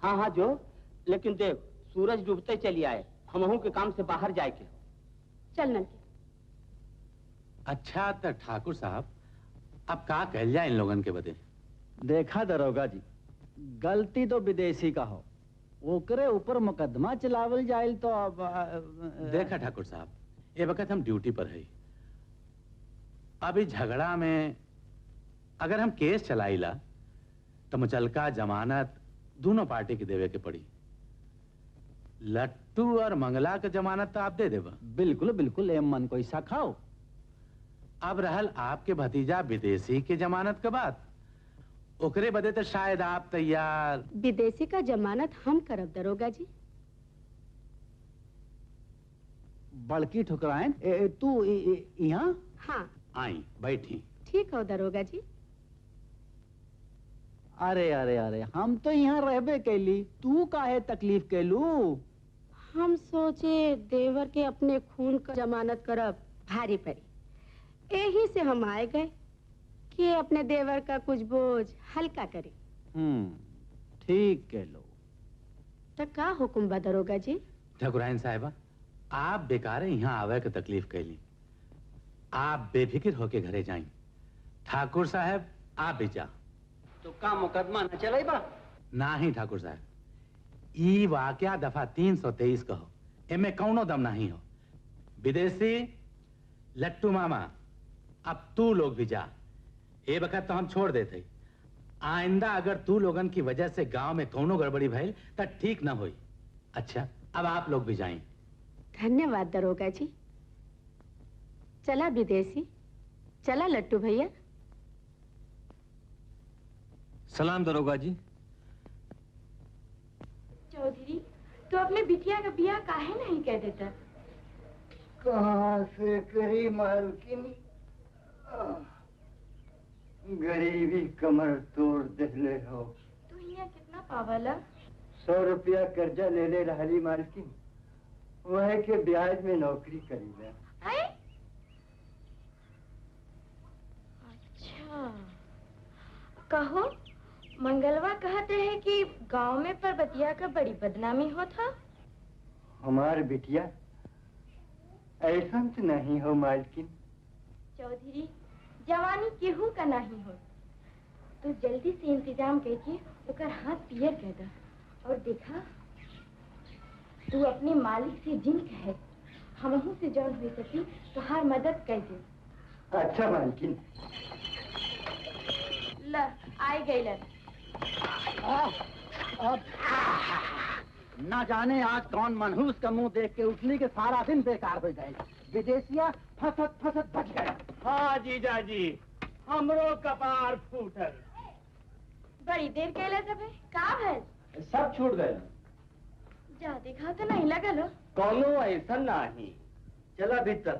हाँ जो लेकिन देख सूरज डूबते चली आए हमहू के काम से बाहर जाए के। चल नंदी। अच्छा तो ठाकुर साहब अब का कह जाए इन लोगन के बदे? देखा दरोगा जी गलती तो विदेशी का हो ओकरे ऊपर मुकदमा चलावल जाए तो अब देखा ठाकुर साहब ये वक्त हम ड्यूटी पर है। अभी झगड़ा में अगर हम केस चलाईला तो मुचलका जमानत दोनों पार्टी की देवे के पड़ी। लट्टू और मंगला के जमानत तो आप दे देवा। बिल्कुल बिल्कुल एम मन को ऐसा खाओ। अब रहल आपके भतीजा विदेशी के जमानत के बाद ओकरे बदे तो शायद आप तैयार। विदेशी का जमानत हम करब दरोगा जी। बड़की ठुकराएं तू यहाँ? हाँ आई बैठी। ठीक हो दरोगा जी? अरे अरे अरे, हम तो यहाँ रहबे कैली, तू काहे तकलीफ कैलू? हम सोचे देवर के अपने खून का जमानत करब भारी पड़ी, यही से हम आए गए कि अपने देवर का कुछ बोझ हल्का करे। ठीक कह लो। तो का हुक्म बा दरोगा जी? ठकुराइन साहिबा, आप बेकार यहाँ आवे के तकलीफ कैली, आप बेफिक्र होके घरे जाएं। ठाकुर साहब आप भी जा। तो का मुकदमा न चले बा? ना ही ठाकुर साहब, ई वाकया दफा 323 कहो, एमे कौनो दम नहीं हो। विदेशी लट्टू मामा, अब तू लोग भी जा। ए वक्त तो हम छोड़ देते, आइंदा अगर तू लोगन की वजह से गांव में कौनो गड़बड़ी भइल तो ठीक ना होई। अच्छा, अब आप लोग भी जाएं। धन्यवाद दरोगा जी। चला विदेशी, चला लट्टू भैया। सलाम दरोगा जी। चौधरी, तो अपने बिटिया का बियाह काहे नहीं कह देता? कहाँ से करी मालकिन, गरीबी कमर तोड़ देले हो। तू यहाँ कितना पावला? 100 रुपया कर्जा ले ले रहली मालकिन, वह के ब्याज में नौकरी करी ले। अच्छा, कहो मंगलवा कहते हैं कि गांव में परबतिया का बड़ी बदनामी हो था। हमार बिटिया ऐसा तो नहीं हो मालकिन। चौधरी, जवानी केहू का नहीं हो, तो जल्दी से इंतजाम करके उकर हाथ पियर कर दे और देखा तू अपने मालिक से जिन कहे हमहू से जौन हो सकी तो हर मदद कर दे। अच्छा मालकिन। ल आई गई ना जाने आज कौन मनहूस का मुंह देख के उठली के सारा दिन बेकार हो जाए। विदेशिया फसत फसत बच गया। हाँ जीजा जी, हमरो कपार फूटल। बड़ी देर कहला सब है का भल? सब छूट गए। जा देखा तो नहीं लगा लो। कौनो ऐसा नहीं। चला भीतर।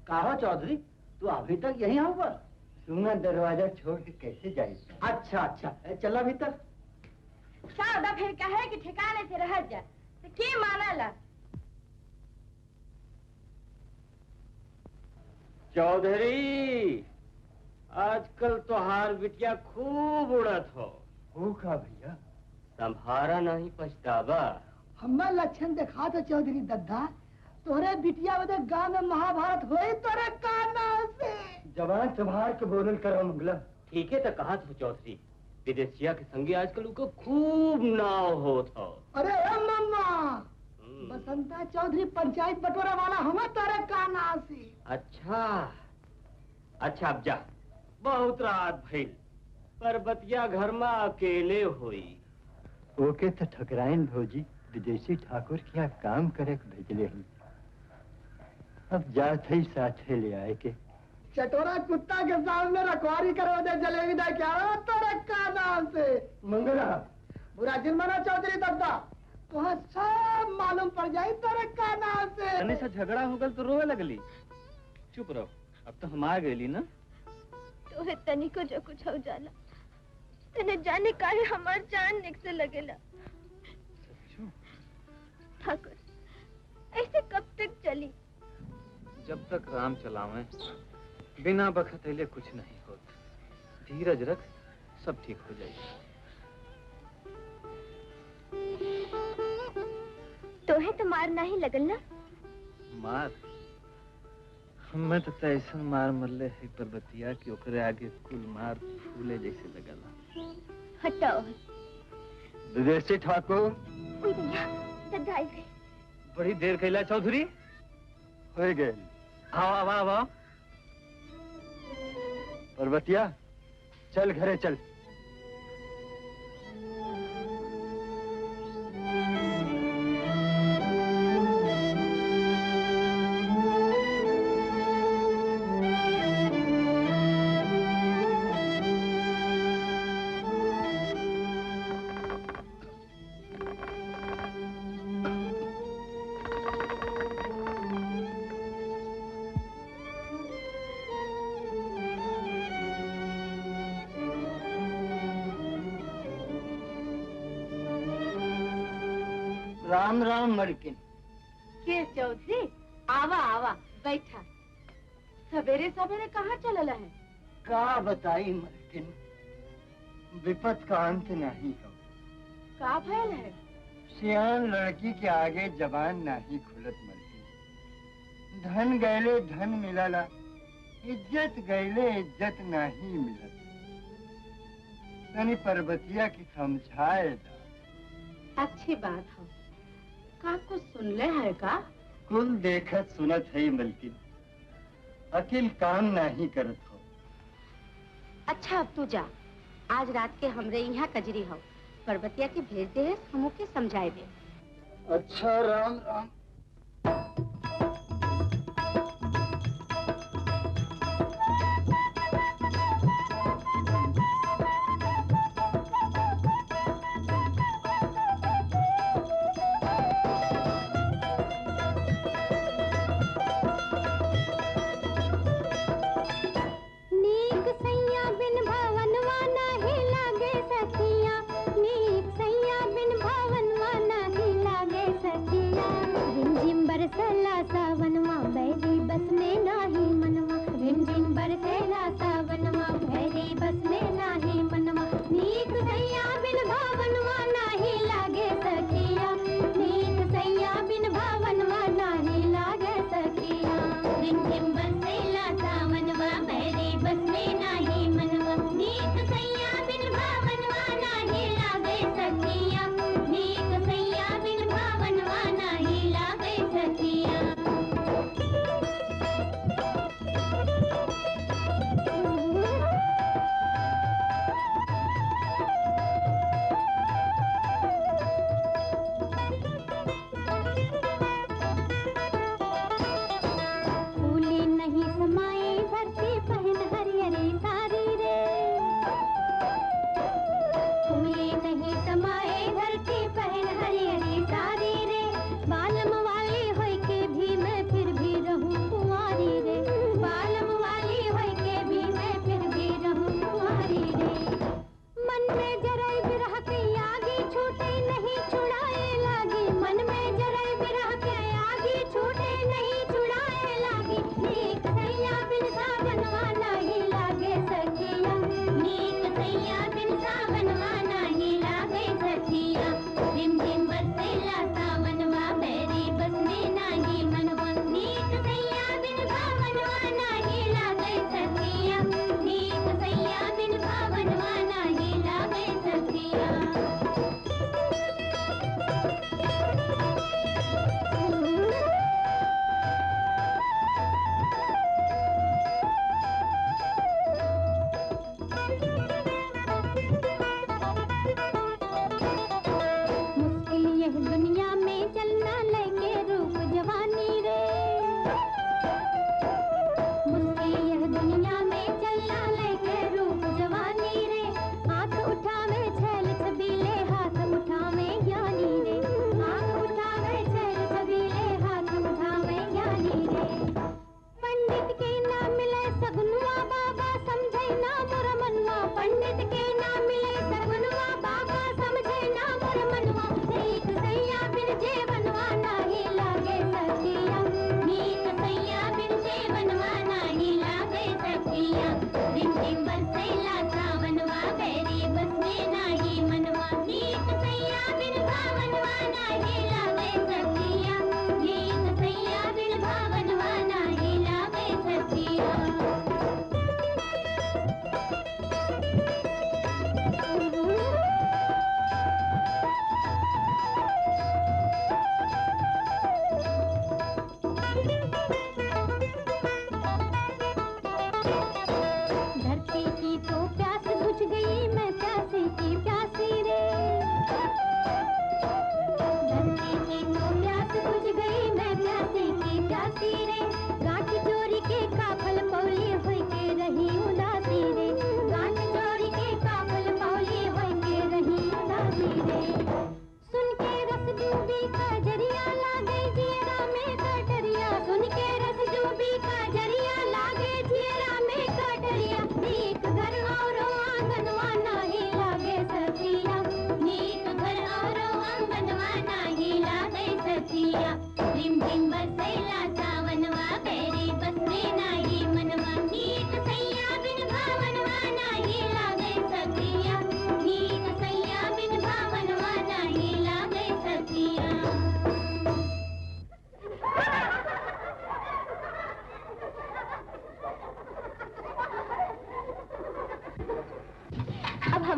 कहा चौधरी, तू अभी तक यहीं हुआ? सुना दरवाजा छोड़ के कैसे जाए? अच्छा अच्छा, चला भीतर। सादा फिर कहे कि ठिकाने से रह जा, तो के माना ला? चौधरी, आजकल तो हार बिटिया खूब उड़त हो। हो का भैया? संभारा नहीं पछतावा। हमारा लक्षण दिखा तो चौधरी दद्दा, तोरे बिटिया बदे गांव में महाभारत होई तोरे काना से। जवान संभार के बोलल करो मंगला। ठीक है तो कहा था चौधरी, विदेशिया के संगे आजकल उनको खूब नाव होत हो। अरे मम्मा, बसंता चौधरी पंचायत बटोरा वाला हमें तारे काना से। अच्छा अच्छा, अब जा, बहुत रात भइल, परबतिया घर में अकेले हुई। ओके तो ठकराइन भौजी विदेशी ठाकुर के यहाँ काम करे भेजले ही, अब जात ही साथे ले आए के। चटोरा कुत्ता के सामने रखवारी करो दे जलेबी दे क्या तारे काना से। मंगला बुरा जुर्माना चौधरी दद्दा, तुहा सब मालूम पड़ जाए तेरे काना से। तने से झगड़ा हो गल तो रोवे लगली। चुप रहो, अब तो हम आ गईली ना। तो है तनी को जो कुछ हो जाला, तने जाने काहे हमार जान निक से लगेला। ठाकुर, ऐसे कब तक चली? जब तक राम चलावे, बिना बखतैले कुछ नहीं होता। धीरज रख, सब ठीक हो जाएगा। तो है तो मार नहीं लगल ना? मार? हमें तो ऐसा मार मरले है परबतिया कि ओकरे आगे कुल मार फूले जैसे लगला। हटाओ। विदेशी ठाकुर। ओए भैया, दद्दा आई गई। बड़ी देर कैला चौधरी? हो गए। आओ आओ आओ आओ। परबतिया, चल घरे चल। राम राम मलकिन। के चौधरी आवा आवा बैठा। सवेरे सवेरे कहाँ चलल है? का बताई मलकिन, विपत का अंत नहीं हो। का भयल है? सियान लड़की के आगे जबान नहीं खुलत मलकिन। धन गैले धन मिलला, इज्जत गैले इज्जत नहीं मिलत। तनी पर्वतिया की समझाए दा। अच्छी बात हो। का कुछ सुन ले है का? कुल देखत सुनत है मलकिन, अकिल काम नहीं करत हो। अच्छा अब तू जा, आज रात के हमरे यहाँ कजरी हो। पर्वतिया के भेज दे, हमू के समझाए दे। अच्छा राम राम।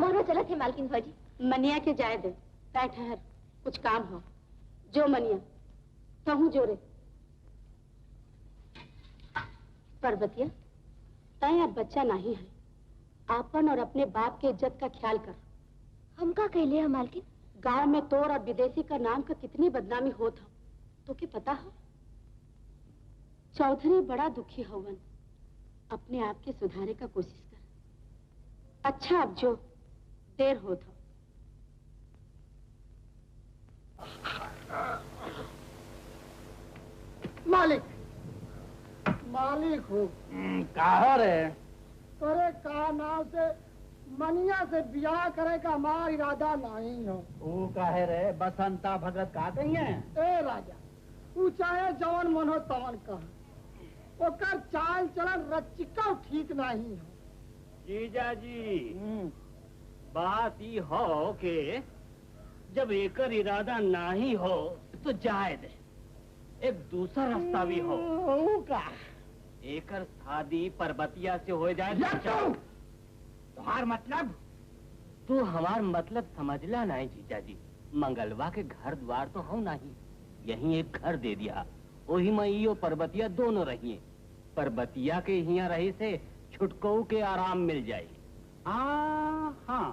मोहरा चला थे मालकिन भौजी। मनिया के जाए दे, तय ठहर, कुछ काम हो। जो मनिया कहूँ जोरे। पर्वतिया, तय अब बच्चा नहीं है, आपन और अपने बाप के इज्जत का ख्याल कर। हम का कहले है मालकिन? गांव में तोर और विदेशी का नाम का कितनी बदनामी होत हो, तो क्या पता हो? चौधरी बड़ा दुखी होवन, अपने आप के सुधारे का कोशिश कर। अच्छा अब जो देर होत हो। मालिक मालिक हो। कहा रे? तोरे का नाम से मनिया से ब्याह करे का हमारा इरादा नहीं हो। वो काहे रे? बसंता भगत का कही है? ए राजा, तू चाहे जवन मन हो तवन कह, ओकर चाल चलन रचिका ठीक नहीं हो। जीजा जी, बात ही हो के जब एकर इरादा नहीं हो तो जाए दे, एक दूसरा रास्ता भी हो। का एकर शादी पर्वतिया से हो जाए। तुम्हार मतलब? तू हमार मतलब समझला नहीं जीजा जी। मंगलवा के घर द्वार तो हो नहीं, यही एक घर दे दिया, वही में और पर्वतिया दोनों रहिए। पर्वतिया के यहाँ रही से छुटको के आराम मिल जाए। हाँ,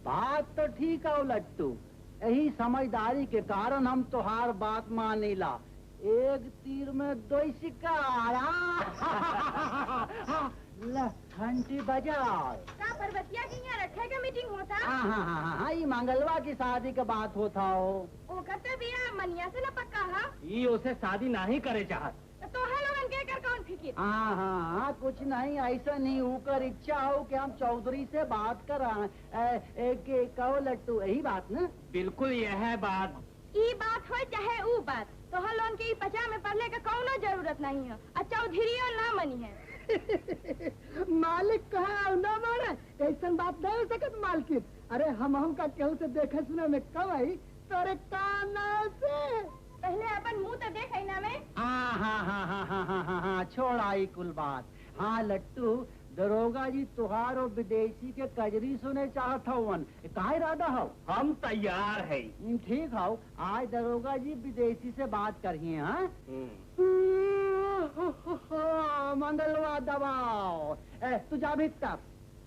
बात तो ठीक है लट्टू। यही समझदारी के कारण हम तोहार बात मानीला। एक तीर में दो शिकार। घंटी बजाओ। का पर्वतिया की यहाँ रखेगा मीटिंग होता? हाँ, ये मंगलवा की शादी का बात होता हो। वो करते भी मनिया से न पक्का है? ये उसे शादी नहीं करे चाहत। तो है लोगन के कर कौन फिकिर? हाँ, कुछ नहीं, ऐसा नहीं होकर इच्छा हो कि हम चौधरी से बात कराएं। कहो लट्टू, यही बात ना? बिल्कुल यह है बात। ई बात हो चाहे ऊ बात, तो हम लोगन के पचा में पढ़ने का कौनो जरूरत नहीं है। और चौधरी और ना मनी है। मालिक कहा ना माने, ऐसा बात नहीं हो सकत मालकिन। अरे हम का केहू से देखे सुने में कब आई तोरे काना से। पहले अपन मुंह तो देख ना में। हाँ, छोड़ आई कुल बात। हाँ लट्टू, दरोगा जी तुहार और विदेशी के कजरी सुने चाहत हवन, का इरादा हो? हम तैयार है। ठीक हो, आज दरोगा जी विदेशी से बात करिए। हाँ, मंगलवा दबाओ। तू जा भीतर।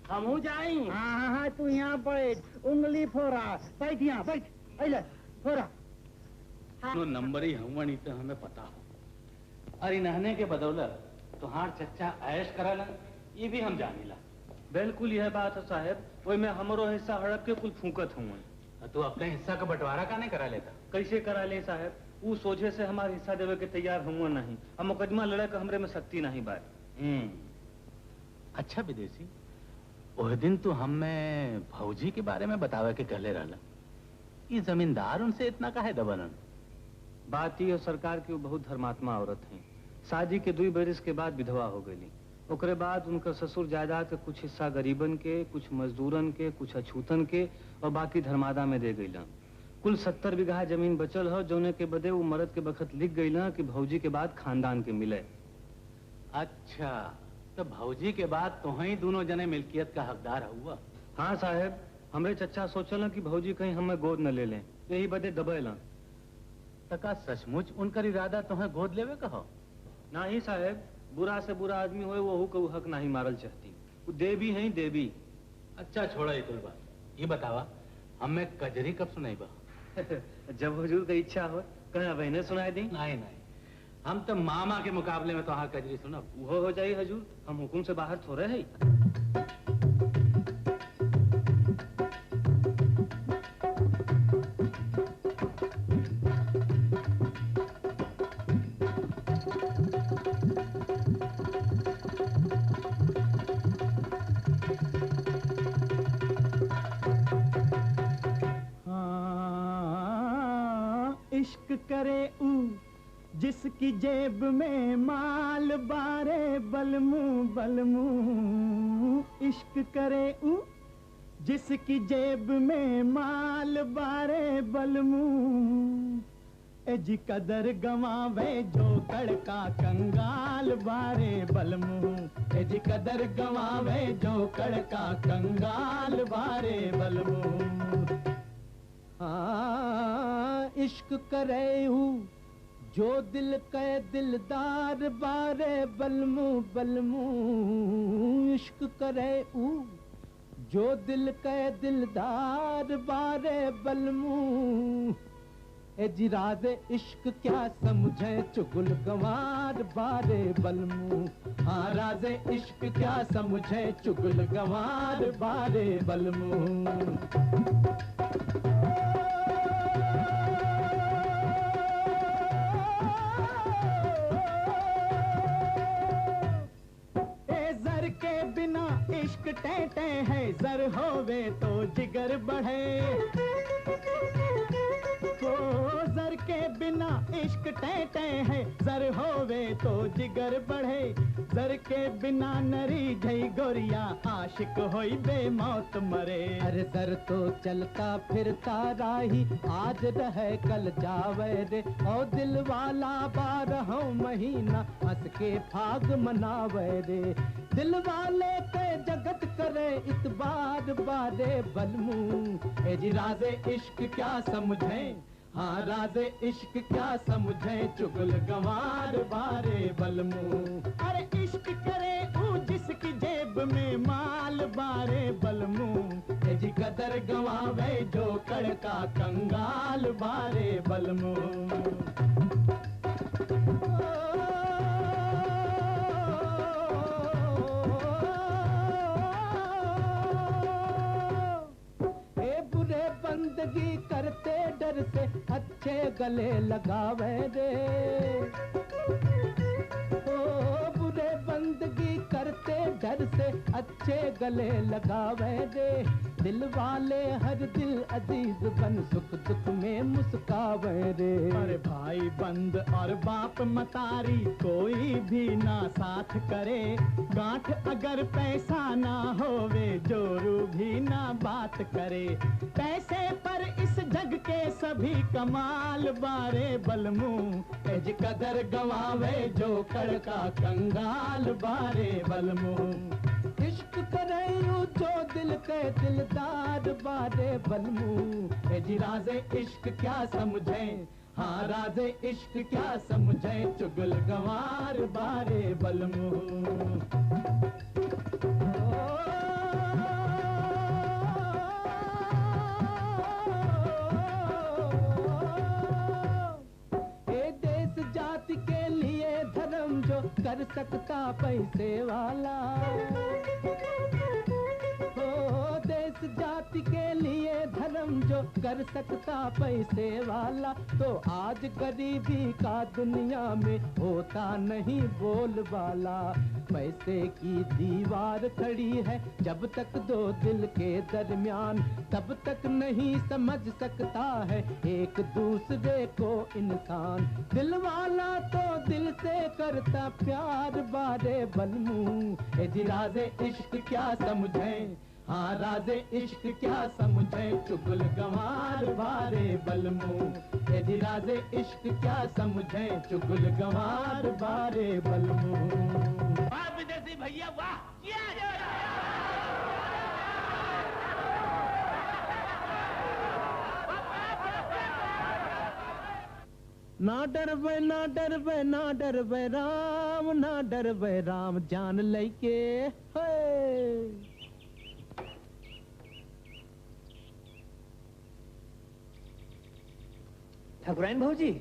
हम जाई। हाँ, तू यहाँ बैठ, उंगली फोरा। बैठ यहाँ, बैठ। अले फोरा। नो नंबर ही हवन, तो हमें पता हो। अरे नहने के बदौलत तुहार चच्चा ऐश कराला, ये भी हम जानीला। बिल्कुल यह बात है साहब। वही में हमारो हिस्सा हड़प के कुल फूकत हूँ। तू अपने हिस्सा का बंटवारा का नहीं करा लेता? कैसे करा ले साहब? वो सोचे से हमारे हिस्सा देवे के तैयार हुआ नहीं। हम मुकदमा लड़े का हमरे में शक्ति नहीं बात। अच्छा विदेशी, उस दिन तो हमें भौजी के बारे में बतावे के कहले रहला, ये जमींदार उनसे इतना काहे दबनन? बात ये सरकार की वो बहुत धर्मात्मा औरत है। शादी के 2 बरस के बाद विधवा हो गई। ओकरे बाद उनका ससुर जायदाद के कुछ हिस्सा गरीबन के, कुछ मजदूरन के, कुछ अछूतन के और बाकी धर्मादा में दे गई। कुल 70 बीघा जमीन बचल हो, जोने के बदे वो मर्द के बखत लिख गई कि भौजी के बाद खानदान के मिले। अच्छा, तो भौजी के बाद तो ही दोनों जने मिल्कियत का हकदार हुआ? हाँ साहब, हमरे चच्चा सोचल कि भौजी कहीं हमें गोद न ले लें, यही बदे दबेला। तका सचमुच उनका इरादा तुम्हें गोद लेवे का हो? नहीं साहब, बुरा से बुरा आदमी हो वहू को हक नहीं मारल चाहती। वो देवी है देवी। अच्छा छोड़ा ये कुल बात, ये बतावा हमें कजरी कब सुनाई बा? जब हुजूर की इच्छा हो। कहीं बहने सुनाई दी? नहीं, हम तो मामा के मुकाबले में तो हाँ कजरी सुना। वो हो जाए हजूर, हम हुकुम से बाहर थोड़े है। इश्क करे ऊ जिसकी जेब में माल बारे बलमू बलमू। इश्क करे ऊ जिसकी जेब में माल बारे बलमू। एजी कदर गवावे जो कड़का कंगाल बारे बलमू। एजी कदर गवावे जो कड़का कंगाल बारे करे हूँ जो दिल के दिलदार बारे बलमू बलमू इश्क करे हूँ जो दिल के दिलदार बारे बलमू ए जी राज़े इश्क क्या समझे चुगल गंवार बारे बलमू हाँ राज़े इश्क क्या समझे चुगल गंवार बारे बलमू जर के बिना इश्क टहटे है जर होवे तो जिगर बढ़े ओ जर के बिना इश्क टहटे है जर होवे तो जिगर बढ़े जर के बिना नरी जई गोरिया आशिक होई बेमौत मरे अरे जर तो चलता फिरता राही आज रहे कल जावे रे ओ दिल वाला 12 महीना हंस के फाग मनावे रे दिल वाले के जगत करे इतबार बारे बलमू ए जी राज़े इश्क क्या समझे हाँ राज़े इश्क क्या समझे चुगल गंवार बारे बलमू अरे इश्क करे ऊ जिसकी जेब में माल बारे बलमू ए जी कदर गंवावे जो कड़का कंगाल बारे बलमू बंदगी करते डर से अच्छे गले लगावे रे ओ बुरे बंदगी करते डर से अच्छे गले लगावे रे दिल वाले हर दिल अजीज बन सुख दुख में मुस्कावे रे अरे भाई बंद और बाप मतारी कोई भी ना साथ करे गांठ अगर पैसा ना होवे जोरू भी ना बात करे पैसे पर इस जग के सभी कमाल बारे बलमू एज कदर गवावे जो कड़का कंगाल बारे बलमू इश्क करे जो दिल के दिलदार बारे बलमू एज राज़े इश्क क्या समझे हाँ राज़े इश्क क्या समझे चुगल गंवार बारे बलमू जो कर सकता पैसे वाला हो देश जाति के लिए धर्म जो कर सकता पैसे वाला तो आज गरीबी का दुनिया में होता नहीं बोल वाला पैसे की दीवार खड़ी है जब तक दो दिल के दरमियान तब तक नहीं समझ सकता है एक दूसरे को इंसान दिल वाला तो दिल से करता प्यार बारे बलमू ए जी राज़े इश्क क्या समझे हाँ राज़े इश्क क्या समझे चुगल गंवार बारे बलमू ए जी राज़े इश्क क्या समझे चुगल गंवार बारे बलमू वाह विदेशी भैया वाह ना डरबे ना डरबे ना डरबे राम ना डरबे राम जान लेके ठाकुराइन भौजी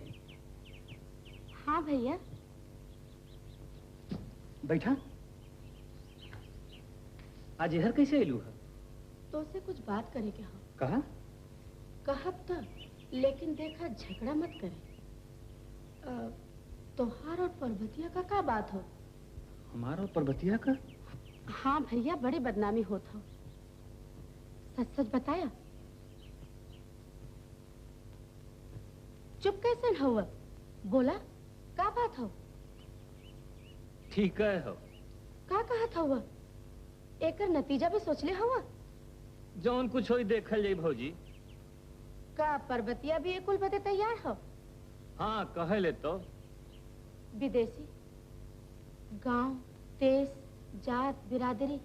हाँ भैया बैठा आज इधर कैसे एलू है तो से कुछ बात करे के हाँ कहा कहब तक लेकिन देखा झगड़ा मत करे तोहार और पर्वतिया का बात हो हमारा और पर्वतिया का हाँ भैया बड़ी बदनामी होत हो सच सच बताया चुप कैसे हुआ बोला का बात हो ठीक है हो का कहा था हुआ एकर नतीजा भी सोच ले हुआ जौन कुछ हो देखल जाई भौजी का पर्वतिया भी एकुल बदे तैयार हो हाँ कहे ले तो विदेशी गांव देश जात बिरादरी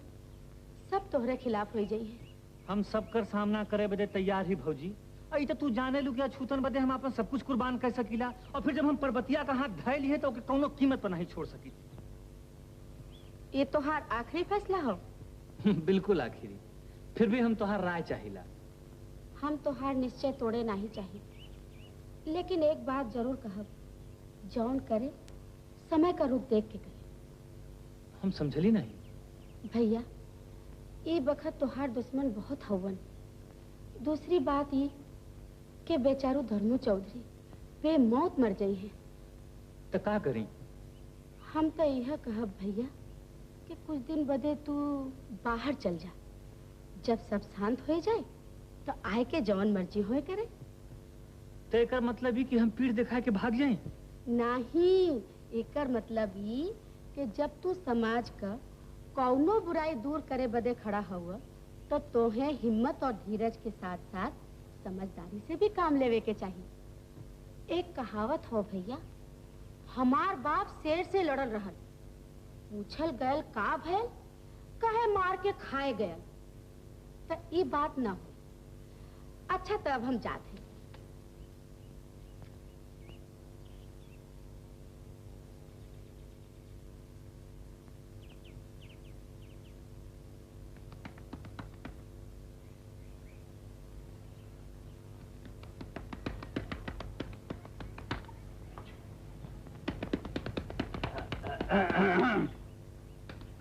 सब तोहरे खिलाफ हो जाई है हम सबकर सामना करे बदे तैयार ही भौजी आई तो तू जाने लू क्या छूतन बदे हम अपन सब कुछ कुर्बान कर सकीला और फिर जब हम पर्वतिया का हाथ धैल है तो ओके कौनो कीमत पर नहीं छोड़ सकी। ये तोहार आखिरी फैसला हो? बिल्कुल आखिरी। फिर भी हम तोहार राय चाहिला। हम तोहार निश्चय तोड़े नहीं चाहिए, लेकिन एक बात जरूर कहब, जौन करे समय का रुख देख के करे। हम समझली नहीं। भैया ये बखत तोहार दुश्मन बहुत हवन। दूसरी बात ये कि बेचारू धर्मू चौधरी वे मौत मर गई हैं। तो का करी? हम तो यह कहब भैया कि कुछ दिन बदे तू बाहर चल जा, जब सब शांत हो जाए तो आए के जौन मर्जी होए करे। तो एकर मतलब ही कि हम पीठ दिखा के भाग जाएं? नहीं, एकर मतलब ये कि जब तू समाज का कौनो बुराई दूर करे बदे खड़ा हुआ तो तोहे हिम्मत और धीरज के साथ साथ समझदारी से भी काम लेवे के चाहिए। एक कहावत हो भैया, हमार बाप शेर से लड़ल रहल, पूछल गयल का भयल, कहे मार के खाए गयल। तो ये बात ना हो। अच्छा तो अब हम जाते हैं।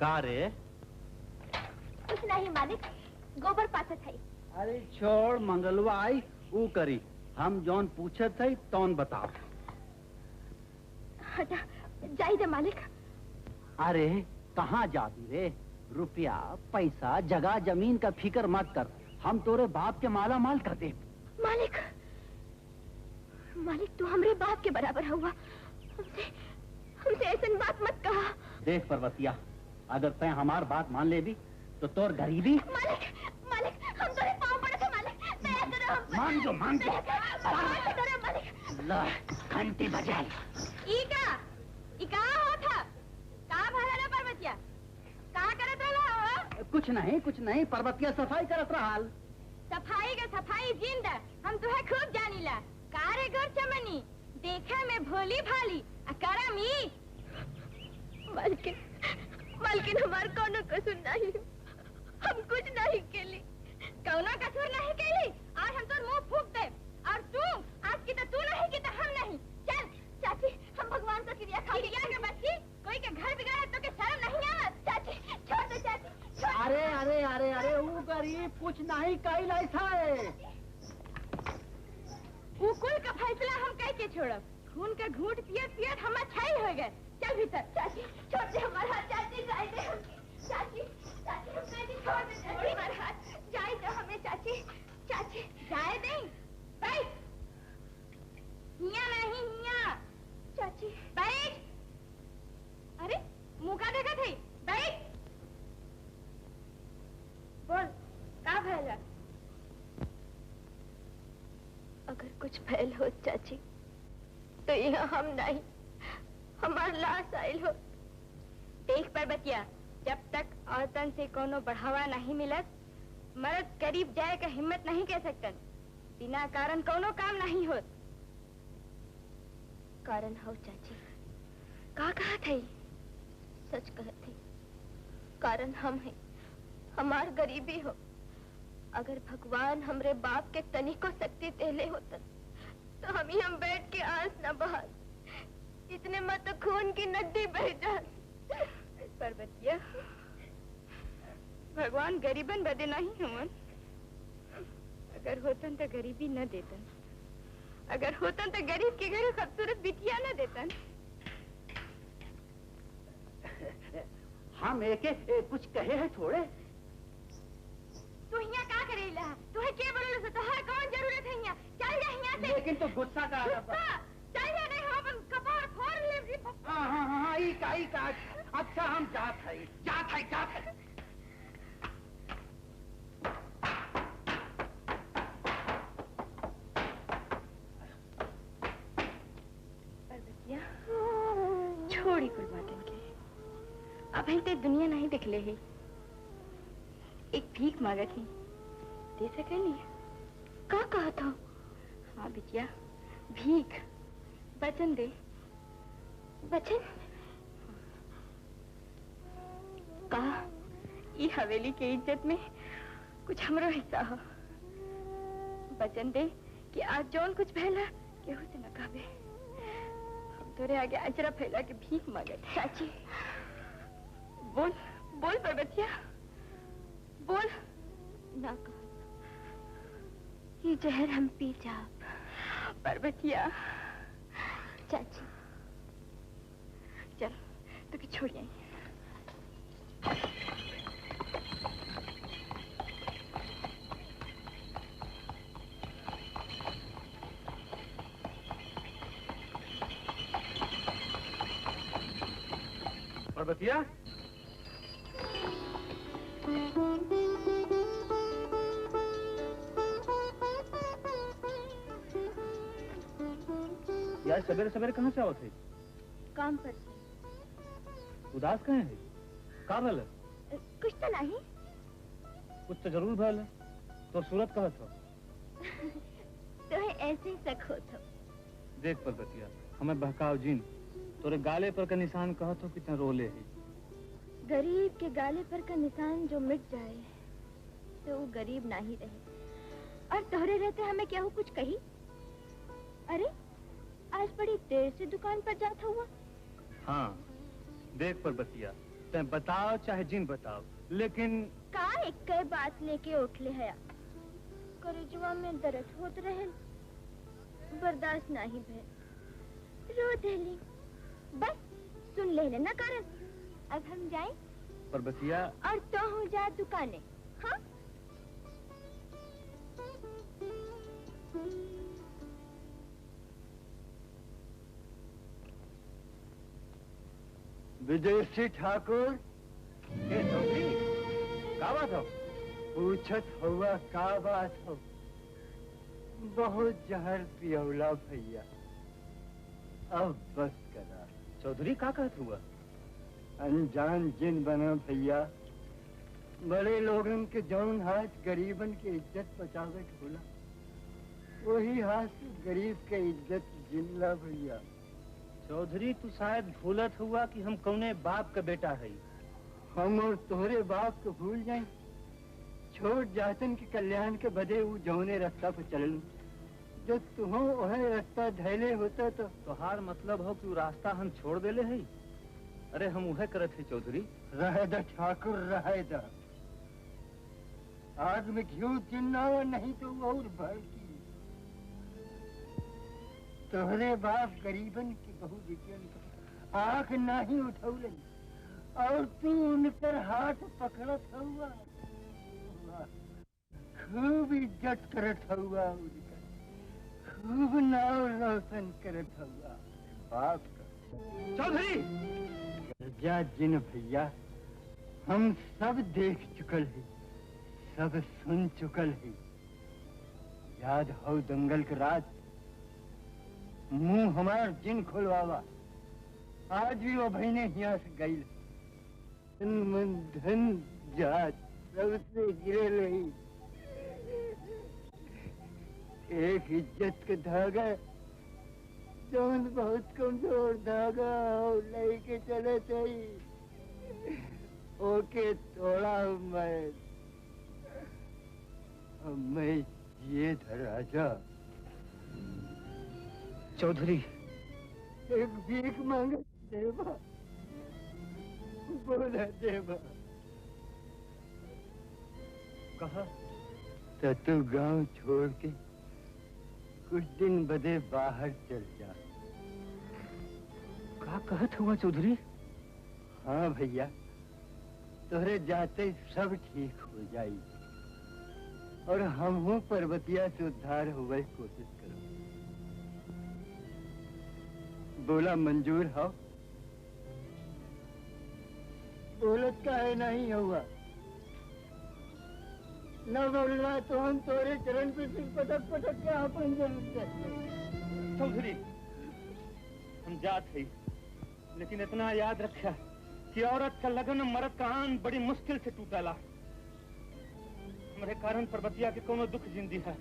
का रे? कुछ नहीं मालिक, गोबर पाते थे। अरे छोड़, मंगलवा आई ऊ करी, हम जौन पूछे थे तौन बताओ। हटा जाई दे मालिक। अरे कहाँ जाती रे? रुपया पैसा जगह जमीन का फिक्र मत कर, हम तोरे बाप के माला माल कर दे। मालिक, मालिक तू हमरे बाप के बराबर हुआ, हमसे ऐसी बात मत कहा। देख पर्वतिया, अगर तय हमार बात मान ले भी तो तोर गरीबी। मालिक, मालिक हम तोरे पाँव पड़े थे मालिक, दया करो हम पर। मान जो, मान जो। दया करो मालिक। ला, घंटी बजाई। ई का होता? का भरला पर्वतिया? का करत रहला? कुछ नहीं, पर्वतिया सफाई करत रहल। सफाई का सफाई जिंद, हम तुहे खूब जानीला। कारे गोर चमनी, देखे में भोली भाली, करमी। मालकिन, मालकिन हमार कोनो कसूर नहीं, हम कुछ नहीं केली। कौनो कसूर नहीं केली, आज हम तोर मुंह फूक दे। और तू आज की तो तू नहीं की तो हम नहीं। चल चाची, हम भगवान का क्रिया खा क्रिया के बच्ची, कोई के घर बिगाड़े तो के शर्म नहीं आवत? चाची छोड़ दे चाची, छोड़। अरे अरे अरे अरे वो गरीब कुछ नहीं कही ऐसा है। वो कुल का फैसला हम कह के छोड़ब। खून का घूंट पियत पियत हम छाई हो गए। चल भीतर। चाची छोड़ दे हमारा हाथ, चाची जाए दे हम। चाची, चाची हम कह दी छोड़ दे चाची हमारा हाथ, जाए दे हमें चाची, चाची जाए दे। बैठ। हिया नहीं हिया। चाची बैठ। अरे मुंह का देखा थे? बैठ। बोल का भैया? अगर कुछ फैल हो चाची तो यहाँ हम नहीं, हमार लाश आयल हो। देख पर्वतिया, जब तक औरतन से कोनो बढ़ावा नहीं मिलत, मर्द करीब जाए का हिम्मत नहीं कह सकतन। बिना कारण कोनो काम नहीं होत। कारण हो चाची। का कहा थे? सच कहत थे, कारण हम हैं, हमार गरीबी हो। अगर भगवान हमरे बाप के तनिको शक्ति देले होतन तो हम बैठ के आंस न बहा, इतने मत तो खून की नदी बह जात। पर्वतिया, भगवान गरीबन बदे नहीं हुवन। अगर होतन तो गरीबी न देतन, अगर होतन तो गरीब के घर खूबसूरत बिटिया न देतन। हम एक कुछ कहे हैं थोड़े। तू यहाँ का करेला? तू है के बोलल से? तोहर कौन जरूरत है यहाँ? चल जा यहाँ से। लेकिन तो गुस्सा का चल जा, नहीं हम अपन कपार फोड़ ले। हाँ ई का। अच्छा हम जात है। छोड़ी कुल बातन के, अब हम ते दुनिया नहीं दिखले है। एक भीख मांगत ही, दे सके नहीं? का कहा था? हाँ बिटिया, भीख। वचन दे। वचन? कहा ई हवेली के इज्जत में कुछ हमरो हिस्सा हो। वचन दे कि आज जौन कुछ फैला केहू से न कहबे। हम तोरे आगे अजरा फैला के भीख मांगे। चाची बोल बोल पर्वतिया, बोल। ना कहो, ये जहर हम पी जाब। पर्वतिया। चाची चल तो कि छोड़िए। पर्वतिया, यार सवेरे सवेरे कहाँ से आओ थे? काम पर से। उदास कहे है? का भल? कुछ तो नहीं। कुछ तो जरूर भल है। तो सूरत कब था? तो है ऐसे ही शक हो तो। देख पर्वतिया, हमें बहकाव जीन तोरे गाले पर का निशान कहा तो कितना रोले है। गरीब के गाले पर का निशान जो मिट जाए तो वो गरीब ना ही रहे। और तोहरे रहते हमें क्या हो कुछ कही? अरे आज बड़ी देर से दुकान पर जाता हुआ। हाँ देख पर्वतिया, तै बताओ चाहे जिन बताओ, लेकिन का एक कई बात लेके उठ ले है। करेजुआ में दर्द होत रहे, बर्दाश्त नहीं भे, रो देली। बस सुन लेने ना कारण। अब हम जाएं? पर्वतिया। और तो हूँ जा दुकाने। हाँ विदेशी ठाकुर का बात हो? पूछत हुआ का बात हो? बहुत जहर पियौला भैया, अब बस करा। चौधरी का कहत हुआ? अनजान जिन बना भैया, बड़े लोगन के जौन हाथ गरीबन के इज्जत बचावे के होला, वही हाथ से गरीब के इज्जत जिनला भैया। चौधरी तू शायद भूलत हुआ कि हम कौने बाप का बेटा है। हम और तोहरे बाप को भूल जाए? छोट जातन के कल्याण के बदे वो जौने रास्ता पर चलन, जो तुहो वह रास्ता धैले होता तो। तोहार मतलब हो कि वो रास्ता हम छोड़ देले है? अरे हम उहे करत है चौधरी। रहे दा ठाकुर, रहे दा। आग में घी जिन्ना नहीं तो और भड़की। तोहरे बाप गरीबन की बहु बिटियन आंख नहीं उठौले और तू उनकर हाथ पकड़त हुआ। खूब इज्जत करत हुआ उनकर, खूब नाव रोशन करत हुआ बाप का। चौधरी जा जिन भैया, हम सब देख चुकल है, सब सुन चुकल है। याद हो दंगल के रात मुंह हमार जिन खुलवावा, आज भी वो बहने यहाँ से गई। मन धन जात सबसे गिरे रही, एक इज्जत के धागा जौन बहुत कमजोर धागा और लेके चले थे, ओके तोड़ा मैं ये राजा। चौधरी एक भीख मांगे देवा, बोला देवा। कहा तो तू गांव छोड़ के कुछ दिन बदे बाहर चल जा। का कहत हुआ चौधरी? हाँ भैया, तोहरे जाते सब ठीक हो जाई और हम हूँ पर्वतिया से उद्धार हुए कोशिश करो। बोला मंजूर हो? बोलत का है नहीं हुआ न बोलना तो हम तोरे चरण पे सिर पटक पटक के अपन जरूर करते। चौधरी हम जात है, लेकिन इतना याद रखा कि औरत का लगन मर्द का आन बड़ी मुश्किल से टूटला। हमारे कारण पर्वतिया के कोनो दुख जिंदी है।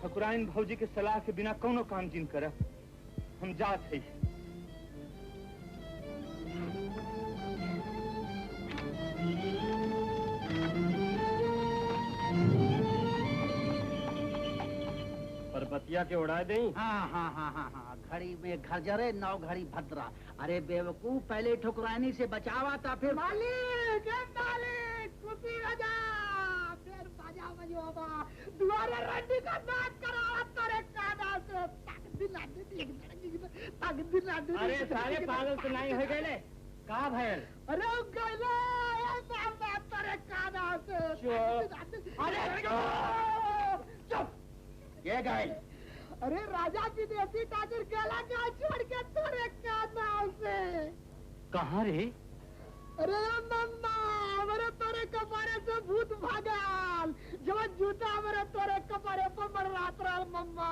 ठकुराइन भौजी के सलाह के बिना कोनो काम जिन कर हम जात है। परबतिया के उड़ा दें। हाँ हाँ हाँ हाँ हाँ, घड़ी में घर जरे 9 घड़ी भद्रा। अरे बेवकूफ, पहले ठुकरानी से बचावा था फिर मालिक कुपी बजा, फिर बजा बजवा दुआरे रंडी का बात करा तेरे काना से तक दिला दे। अरे सारे पागल तो नहीं हो गए का भैल? अरे गैले ऐसा तेरे काना से। अरे चुप, ये गए। अरे राजा की देसी ठाकुर गला का छोड़ के तेरे काना से। कहाँ रे? अरे मम्मा, मेरे तोरे कपारे से भूत भागल, जब जूता मेरे तोरे कपारे पर मरवात रहा मम्मा,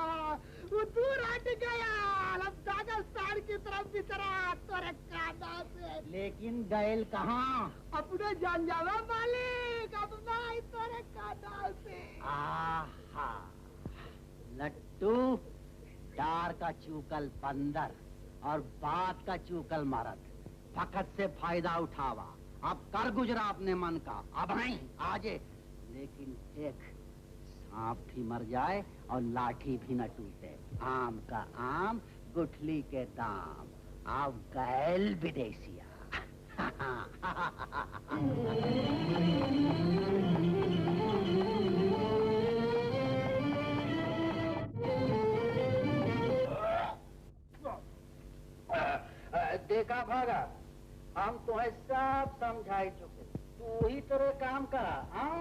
वो दूर हट गया, अब दागिस्तान की तरफ बिचरा तोरे काना से। लेकिन गैल कहाँ? अपने जान जावा मालिक, अब मैं तोरे काना से। आहा, लट्टू, डार का चूकल बंदर और बात का चूकल मरद, फकत से फायदा उठावा। अब कर गुजरा अपने मन का, अब नहीं आजे। लेकिन देख, सांप भी मर जाए और लाठी भी न टूटे। आम का आम, गुठली के दाम। अब गैल विदेशिया। देखा भागा, हम तुम्हें सब समझाई चुके, तू ही तेरे काम करा। हाँ,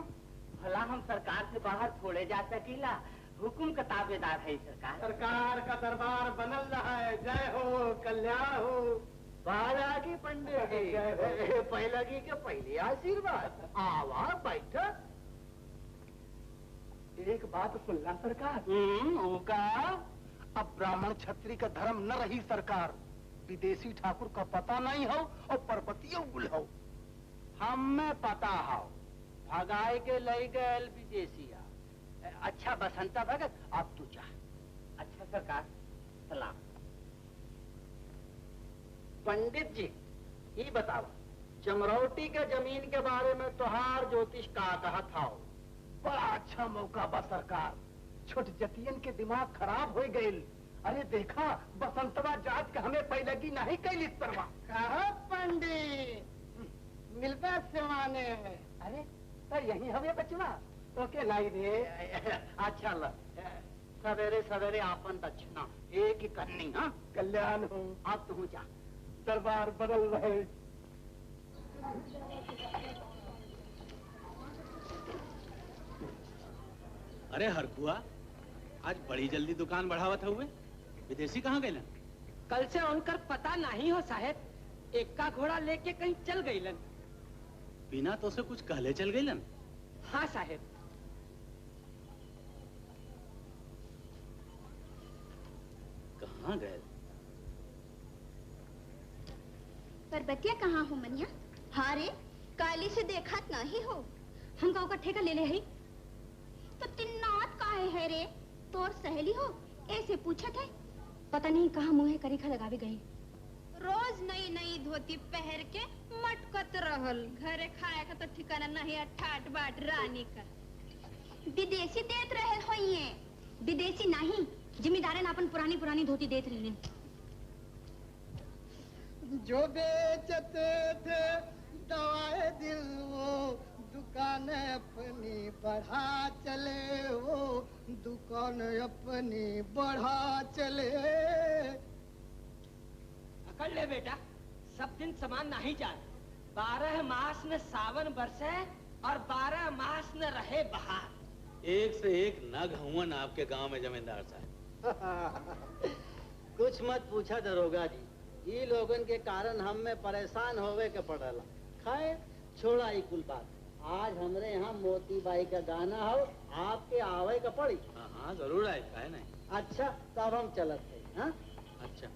भला हम सरकार से बाहर छोड़े जा सकीला, हुकुम का ताबेदार है सरकार। सरकार का दरबार बनल रहा है। जय हो, कल्याण हो। बालागी पंडित जी, पहलगी के पहले आशीर्वाद। आवा बैठा। एक बात सुनना सरकार, का अब ब्राह्मण क्षत्रिय का धर्म न रही सरकार। विदेशी ठाकुर का पता नहीं हो और पर्वतीय गुल हो। हमें पता हो, भगाए के लई गए विदेशिया। अच्छा बसंता भगत, अब तू जा। अच्छा सरकार, सलाम। पंडित जी, ये बताओ, चमरौटी के जमीन के बारे में तुहार ज्योतिष का कहा था? बड़ा अच्छा मौका बा सरकार। छोट जतियन के दिमाग खराब हो गए। अरे देखा, बसंतवा जात का हमें पहलगी नहीं कैली परवा। कहा पंडित, मिलता सिवाने में। अरे तो यही हमें बचवा तो के लाई दे। अच्छा ल, सवेरे सवेरे आपन दक्षिणा एक ही करनी। हाँ, कल्याण हो। अब तू जा, दरबार बदल रहे। अरे हरकुआ, आज बड़ी जल्दी दुकान बढ़ावत हुए। विदेशी कहाँ गए? कल से उनकर पता नहीं हो साहेब। एक का घोड़ा लेके कहीं चल गईलन। बिना तो से कुछ कहले चल गईलन? हाँ साहेब। कहाँ गए? परबतिया कहाँ हो मनिया? हाँ रे, काली से देखा नहीं हो। हम गाँव का ठेका ले ले है तो तिन्नात काहे है रे? तोर सहेली हो ऐसे पूछत है। पता नहीं कहाँ मुँह करीखा लगावे गई। रोज नई नई धोती पहन के मटकत रहल, घरे खाए का तो ठिकाना नहीं। ठाट बाट रानी का विदेशी देत रहे होइए। विदेशी नहीं, जिम्मेदारन अपन पुरानी पुरानी धोती देत रहे। जो बेचते थे दवाए दिल, वो दुकान अपनी बढ़ा चले, वो दुकान अपनी बढ़ा चले। पकड़ ले बेटा, सब दिन समान नहीं जाए। 12 मास में सावन बरसे और 12 मास में रहे बहार। एक से एक नग हुवन आपके गांव में जमींदार साहब। कुछ मत पूछा दरोगा जी, ये लोगन के कारण हम में परेशान होवे के पड़ला। खाए छोड़ा ही कुल बात। आज हमरे यहाँ मोती बाई का गाना हो, आपके आवे का पड़ी। हाँ हाँ जरूर आए, काहे नहीं। अच्छा तब हम चलत है। हाँ अच्छा।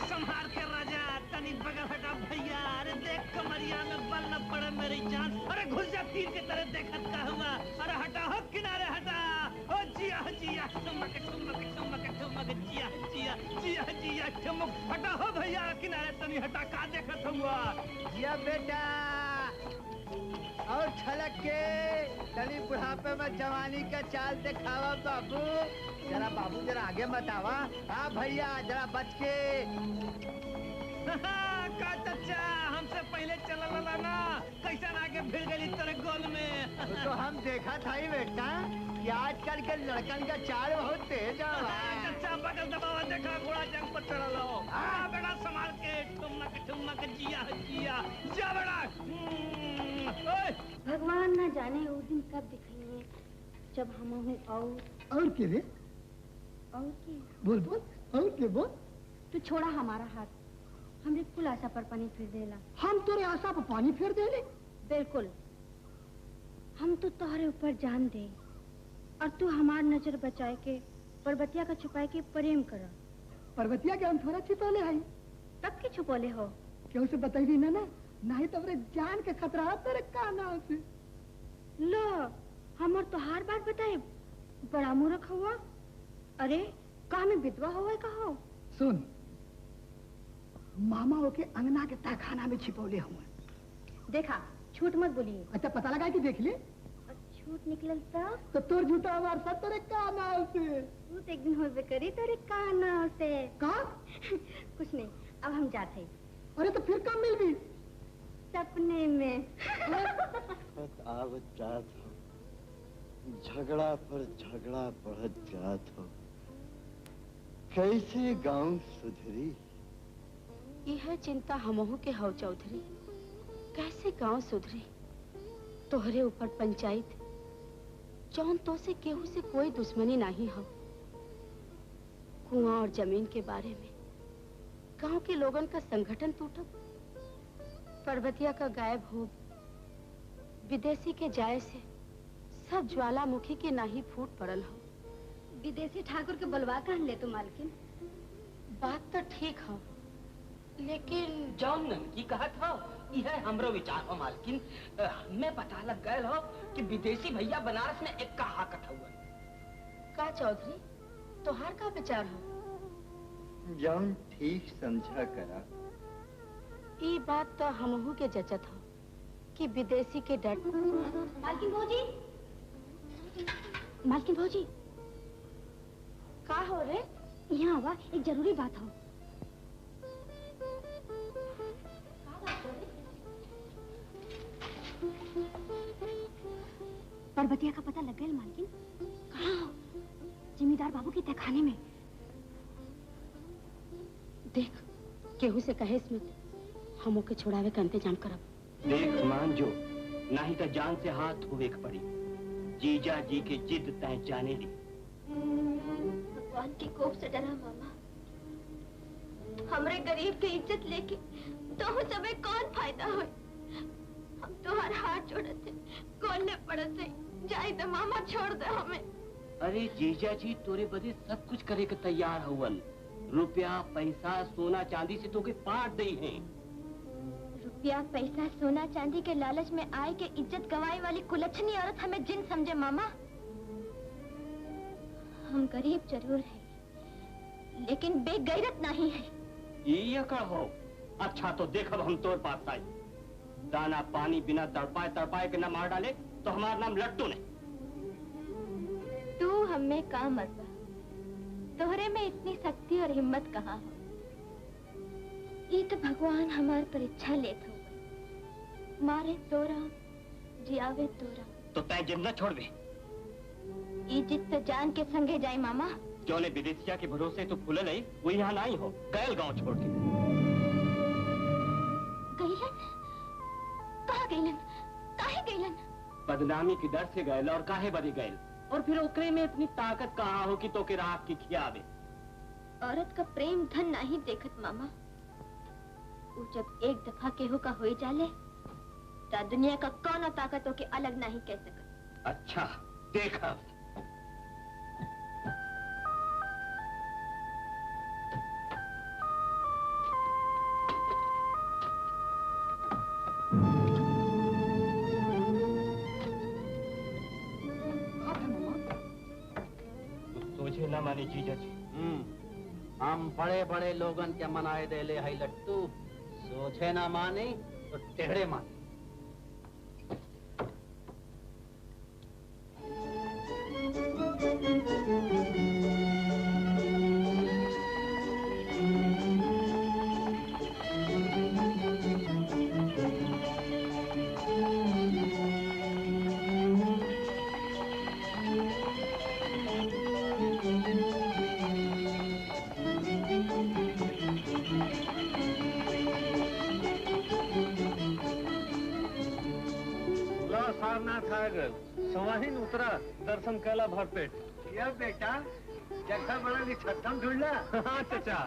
संभाल के राजा, तनी बगल हटा भैया। अरे देख कमरिया में बल न पड़े मेरी जान। अरे घुस जा तीर के तरह देखत का हुआ। अरे हटा हो किनारे हटा। ओ जिया जिया ठुमक ठुमक ठुमक ठुमक जिया जिया जिया जिया ठुमक। हटा हो भैया किनारे, तनी हटा का देखत हुआ। जिया बेटा और छलक के तनी बुढ़ापे में जवानी का चाल दिखावा बाबू। जरा बाबू जरा आगे मत आवा। हाँ भैया जरा बच के। का चचा हमसे पहले चला ला ना, कैसा आगे भिड़ गई तेरे गोल में। तो हम देखा था ही बेटा कि आजकल के लड़कन का चाल बहुत तेज है। चचा बगल दबावा, देखा घोड़ा जंग पर चढ़ा लो। हाँ बेटा संभाल के ठुमक ठुमक जिया जिया जा बेटा। भगवान न जाने वो दिन कब दिखेंगे जब हम और के रे? और के बोल बोल और के बोल। तू छोड़ा हमारा हाथ, हमरे कुल आशा पर पानी फेर देला। हम तोरे आशा पर पानी फेर देले? बिल्कुल। हम तो तोहरे ऊपर जान दे और तू हमार नजर बचाए के पर्वतिया का छुपाए के प्रेम करा। पर्वतिया के हम थोड़ा छिपौले हई। तब के छुपौले हो? क्यों से बताइए ना ना, नहीं तो हमरे जान के खतरा है तेरे काना से। लो हम और तोहार बात बताए, बड़ा मूर्ख हुआ। अरे कहा में विधवा हुआ कहो। सुन, मामा के अंगना के तहखाना में छिपौले हुए। देखा झूठ मत बोलिए। अच्छा पता लगा कि देख ले। झूठ निकलल तो तोर झूठा हमार सब तेरे काना से। झूठ एक दिन होबे करी तेरे काना से। का? कुछ नहीं, अब हम जाते। अरे तो फिर कब मिल भी? सपने में। आवत जात हो, झगड़ा पर झगड़ा बढ़त जात हो। कैसे गांव सुधरी? यह चिंता हमहू के हो चौधरी। कैसे गांव सुधरी? तोहरे ऊपर पंचायत जौन तो से केहू से कोई दुश्मनी नहीं हो। कुआं और जमीन के बारे में गांव के लोगन का संगठन टूटब, पर्वतिया का गायब हो, विदेशी के जाए से सब ज्वालामुखी के नाही फूट पड़ल हो। विदेशी ठाकुर के बुलवा कर ले तो मालकिन। बात तो ठीक हो, लेकिन जौन की कहा था यह हमरो विचार हो मालकिन। मैं पता लग गए हो कि विदेशी भैया बनारस में एक का हाकत हुआ। का चौधरी तोहार का विचार हो? जौन ठीक समझा करा। ये बात तो हमहू के जचत हो कि विदेशी के डर। मालकिन भौजी, मालकिन भौजी का हो रे? यहाँ आवा, एक जरूरी बात हो। पर्वतिया का पता लग गया मालकिन? कहाँ हो? जिमीदार बाबू के तहखाने में। देख केहू से कहे स्मित, हम ओके छुड़ावे का इंतजाम करब। देख मान जो, नहीं तो जान से हाथ धोवे के पड़ी। जीजा जी के जिद तय जाने ली। भगवान की कोप से डरा मामा। हमरे गरीब की इज्जत लेके तो सबे कौन फायदा हो? हम तो हर हाथ जोड़ते, कोलने पड़ते। जाए तो मामा छोड़ दे हमें। अरे जीजा जी तोरे बदे सब कुछ करे के तैयार हुवन। रुपया पैसा सोना चांदी से तोके पाट दे हैं। रुपया पैसा सोना चांदी के लालच में आए के इज्जत गंवाई वाली कुलच्छनी औरत हमें जिन समझे मामा। हम गरीब जरूर हैं, लेकिन बेगैरत नहीं है। ये कर हो। अच्छा तो देखब हम तोर पास आई। दाना पानी बिना तड़पाए तड़पाए के न मार डाले तो हमारा नाम लट्टू नहीं। तू हमें काम मरता, तोहरे में इतनी शक्ति और हिम्मत कहाँ हो? ये तो भगवान हमार परीक्षा लेत हो। मारे तोरा, जियावे तोरा। तो तय जिद न छोड़ दे। ये जिद तो जान के संगे जाए मामा। जो ने विदेशिया के भरोसे तो फूले नहीं, वो यहाँ नहीं हो। गैल गांव छोड़ के। गईलन? कहाँ गईलन? काहे गईलन? बदनामी की डर से गैल और काहे बदी गैल। और फिर ओकरे में इतनी ताकत कहाँ हो कि तो के राख की खियावे। औरत का प्रेम धन नहीं देखत मामा। वो जब एक दफा केहू का हो जाले तो दुनिया का कौन ताकतों के अलग नहीं कह सकत। अच्छा देखा। सोचे ना मानी जीजा जी। हम बड़े बड़े लोगन के मनाए दे ले है लट्टू, सोचे ना माने तो टेढ़े माने। सारनाथ आ गए, सवाहिन उतरा, दर्शन कैला भरपेट। या बेटा जगह बड़ा निछत्तम ढूंढला। हाँ चाचा,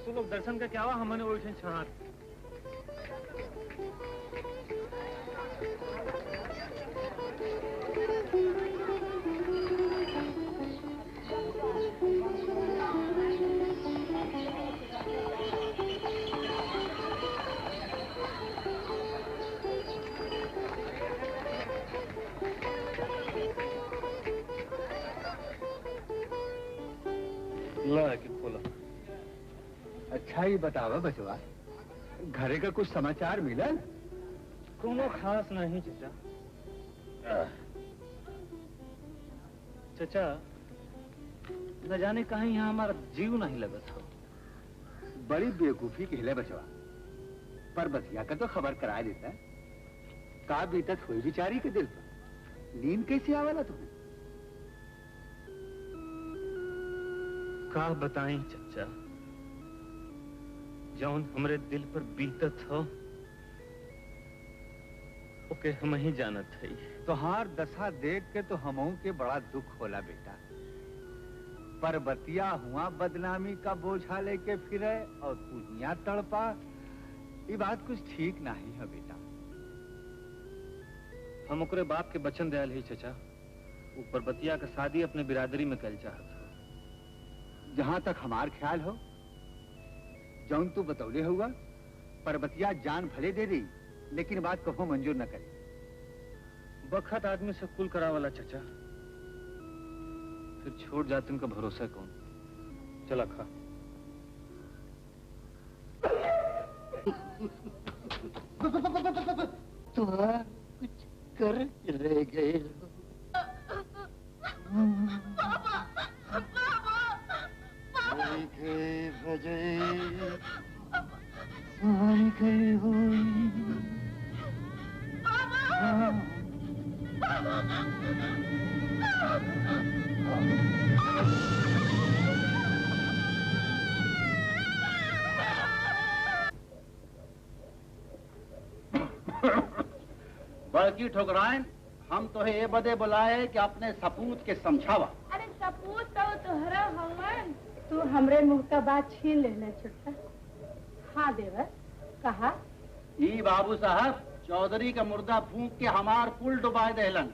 तू लोग दर्शन का क्या हुआ, हमने वही छहार। खोला। अच्छा ही बतावा बचवा, घरे का कुछ समाचार मिला? कोनो खास नहीं चाचा। चाचा न जाने कहीं यहाँ हमारा जीव नहीं लगा था। बड़ी बेवकूफी कहले बचवा, पर बतिया का तो खबर करा देता। का बीतत हुई बिचारी के दिल पर, नींद कैसे आवाला तुम्हें? का बताएं चचा, जौन हमरे दिल पर बीतत हो ओके हम ही जानत है। तोहार दशा देख के तो हमहू के बड़ा दुख होला बेटा। पर बतिया हुआ बदनामी का बोझा लेके फिरे और तू यहाँ तड़पा, ये बात कुछ ठीक नहीं है बेटा। हम ओकरे बाप के बचन दयाल ही चचा, ऊपर बतिया का शादी अपने बिरादरी में कल चाहत। जहां तक हमार ख्याल हो, जौन तू बतौले हुआ, पर बतिया जान भले दे दी, लेकिन बात कहो मंजूर न करे। बखत आदमी से कुल करा वाला चचा, फिर छोड़ जाते उनका भरोसा कौन। चला खा। तो कुछ कर रह गए। बड़की ठोकराइन, हम तो ये बदे बुलाए कि अपने सपूत के समझावा। अरे सपूत तो तुहरा हवन, तू हमरे मुंह का बात छीन लेना छुट्टा। हाँ देवर, कहा? ई बाबू साहब चौधरी का मुर्दा फूंक के हमार पुल डुबा देलन।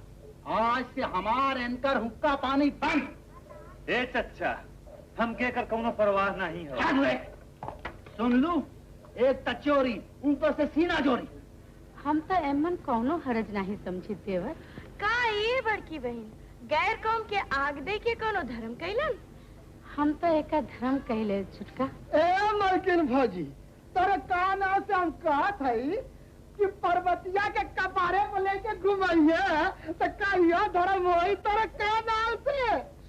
आज से हमार एनकर हुक्का पानी बंद। ए चच्चा, हम के कर कौनो परवाह नहीं है। सुन लू, एक तचोरी ऊपर से सीना जोरी। हम तो एमन कौनो हरज नहीं समझी देवर। का ये बड़की बहन गैर कौम के आग दे के कोनो धर्म कैलन? हम तो एक धर्म कहले छुटका। ए मलकिन भौजी, तोरे काना से हम कहा था कि पर्वतिया के कपारे को लेके घुमाइए, तो कहियो धर्म होई तोरे काना से।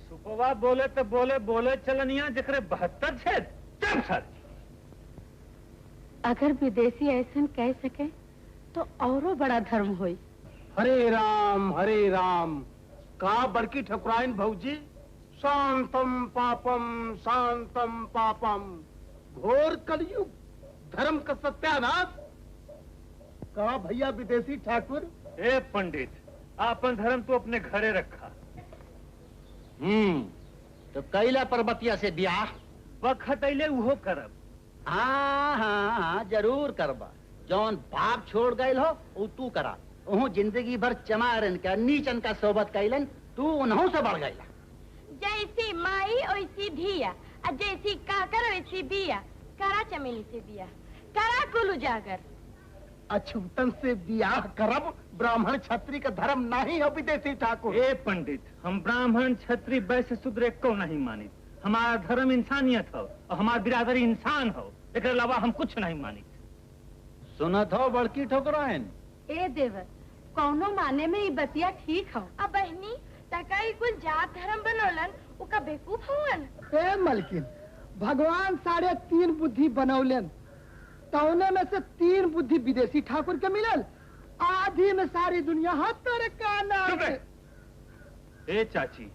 सुपवा बोले तो बोले चलनिया जकरे 72 छे चल सर। अगर विदेशी ऐसा कह सके तो औरो बड़ा धर्म होई। हरे राम, का बड़की ठकुराइन भौजी, शांतम पापम, घोर कलयुग, धर्म का सत्यानाश। कहा भैया विदेशी ठाकुर? ए पंडित, आपन धर्म तो अपने घरे रखा। तो कैला पर्वतिया से ब्याह? वक्त अइले उहो करब। हाँ, जरूर करबा। जौन बाप छोड़ गए हो वो तू करा। उन्हों जिंदगी भर चमारन का नीचन का सोबत कैलन, तू उन्हों से बढ़ गईला। जैसी माई वैसी धिया, और जैसी काकर वैसी बिया। करा चमेली से बिया, करा कुल उजागर। अछूतन से ब्याह करब ब्राह्मण क्षत्रिय का धर्म नहीं हो विदेशी ठाकुर। ए पंडित, हम ब्राह्मण क्षत्रिय वैश्य शूद्र को नहीं मानी। हमारा धर्म इंसानियत हो और हमार बिरादरी इंसान हो, एक अलावा हम कुछ नहीं मानी। सुना था बड़की ठोकराइन। ए देवर, कौनो माने में ये बतिया ठीक हो। अब बहनी तकाई कुल जात धर्म बनौलन, उका बेवकूफ हुवन। ए मलकिन, भगवान 3.5 बुद्धि बनौलन, तौने में से 3 बुद्धि विदेशी ठाकुर के मिलल, आधी में सारी दुनिया हाथ तोरे काना। ए चाची,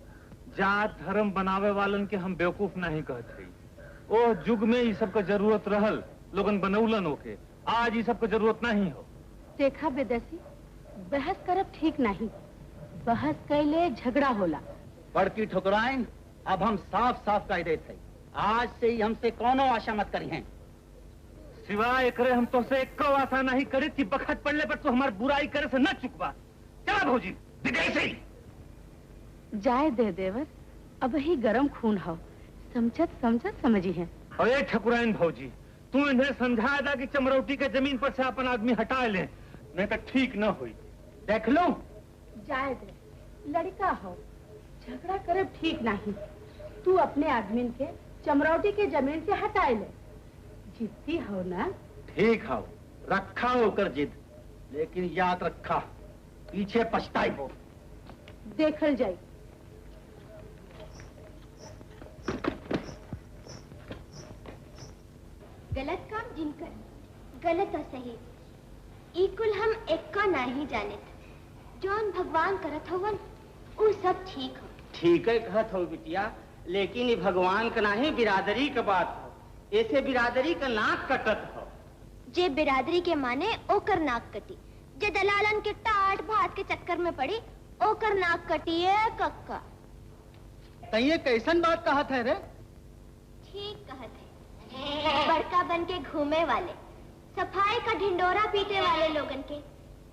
जात धर्म बनावे वालन के हम बेवकूफ नहीं कहते। ओ युग में ये सब का जरूरत रहल, लोगन बनौलन होके। आज ये सब का जरूरत नहीं हो। देखा विदेशी, बहस करब ठीक नहीं, बहस कैले झगड़ा होला। बड़की ठोकराइन, अब हम साफ साफ कह देते, आज से ही हमसे कोनो आशा मत करी हैं। सिवाय करे हम तो से एक आशा नहीं करी थी, बखत पड़ने पर तो हमारी बुराई करे से न चुकवा। चला भौजी, विदेशी जाए दे देवर, अब ही गरम खून हो, समझत समझत समझी है। अरे ठकुराइन भौजी, तू इन्हें समझाया था कि चमरौटी के जमीन पर से अपन आदमी हटा ले, नहीं तो ठीक न हुई। देख लो, जाए दे, लड़का हो, झगड़ा करे ठीक नहीं। तू अपने आदमी के चमरौटी के जमीन से हटाए ले, जिद्दी हो ना। ठीक हो, रखा होकर जिद, लेकिन याद रखा, पीछे पछताई हो। देखल जाए। गलत काम जिनकर गलत और सही ई कुल हम एक का नहीं जाने, जौन भगवान करत होवन वो सब ठीक हो। ठीक है कहत हो बिटिया, लेकिन ये भगवान का नहीं बिरादरी का बात हो। ऐसे बिरादरी का नाक कटत हो। जे बिरादरी के माने ओकर नाक कटी, जे दलालन के टाट भात के चक्कर में पड़ी ओकर नाक कटी है कक्का। तैये कैसन बात कहा थे रे? ठीक कहत है। बड़का बन के घूमे वाले, सफाई का ढिंडोरा पीटे वाले लोगन के,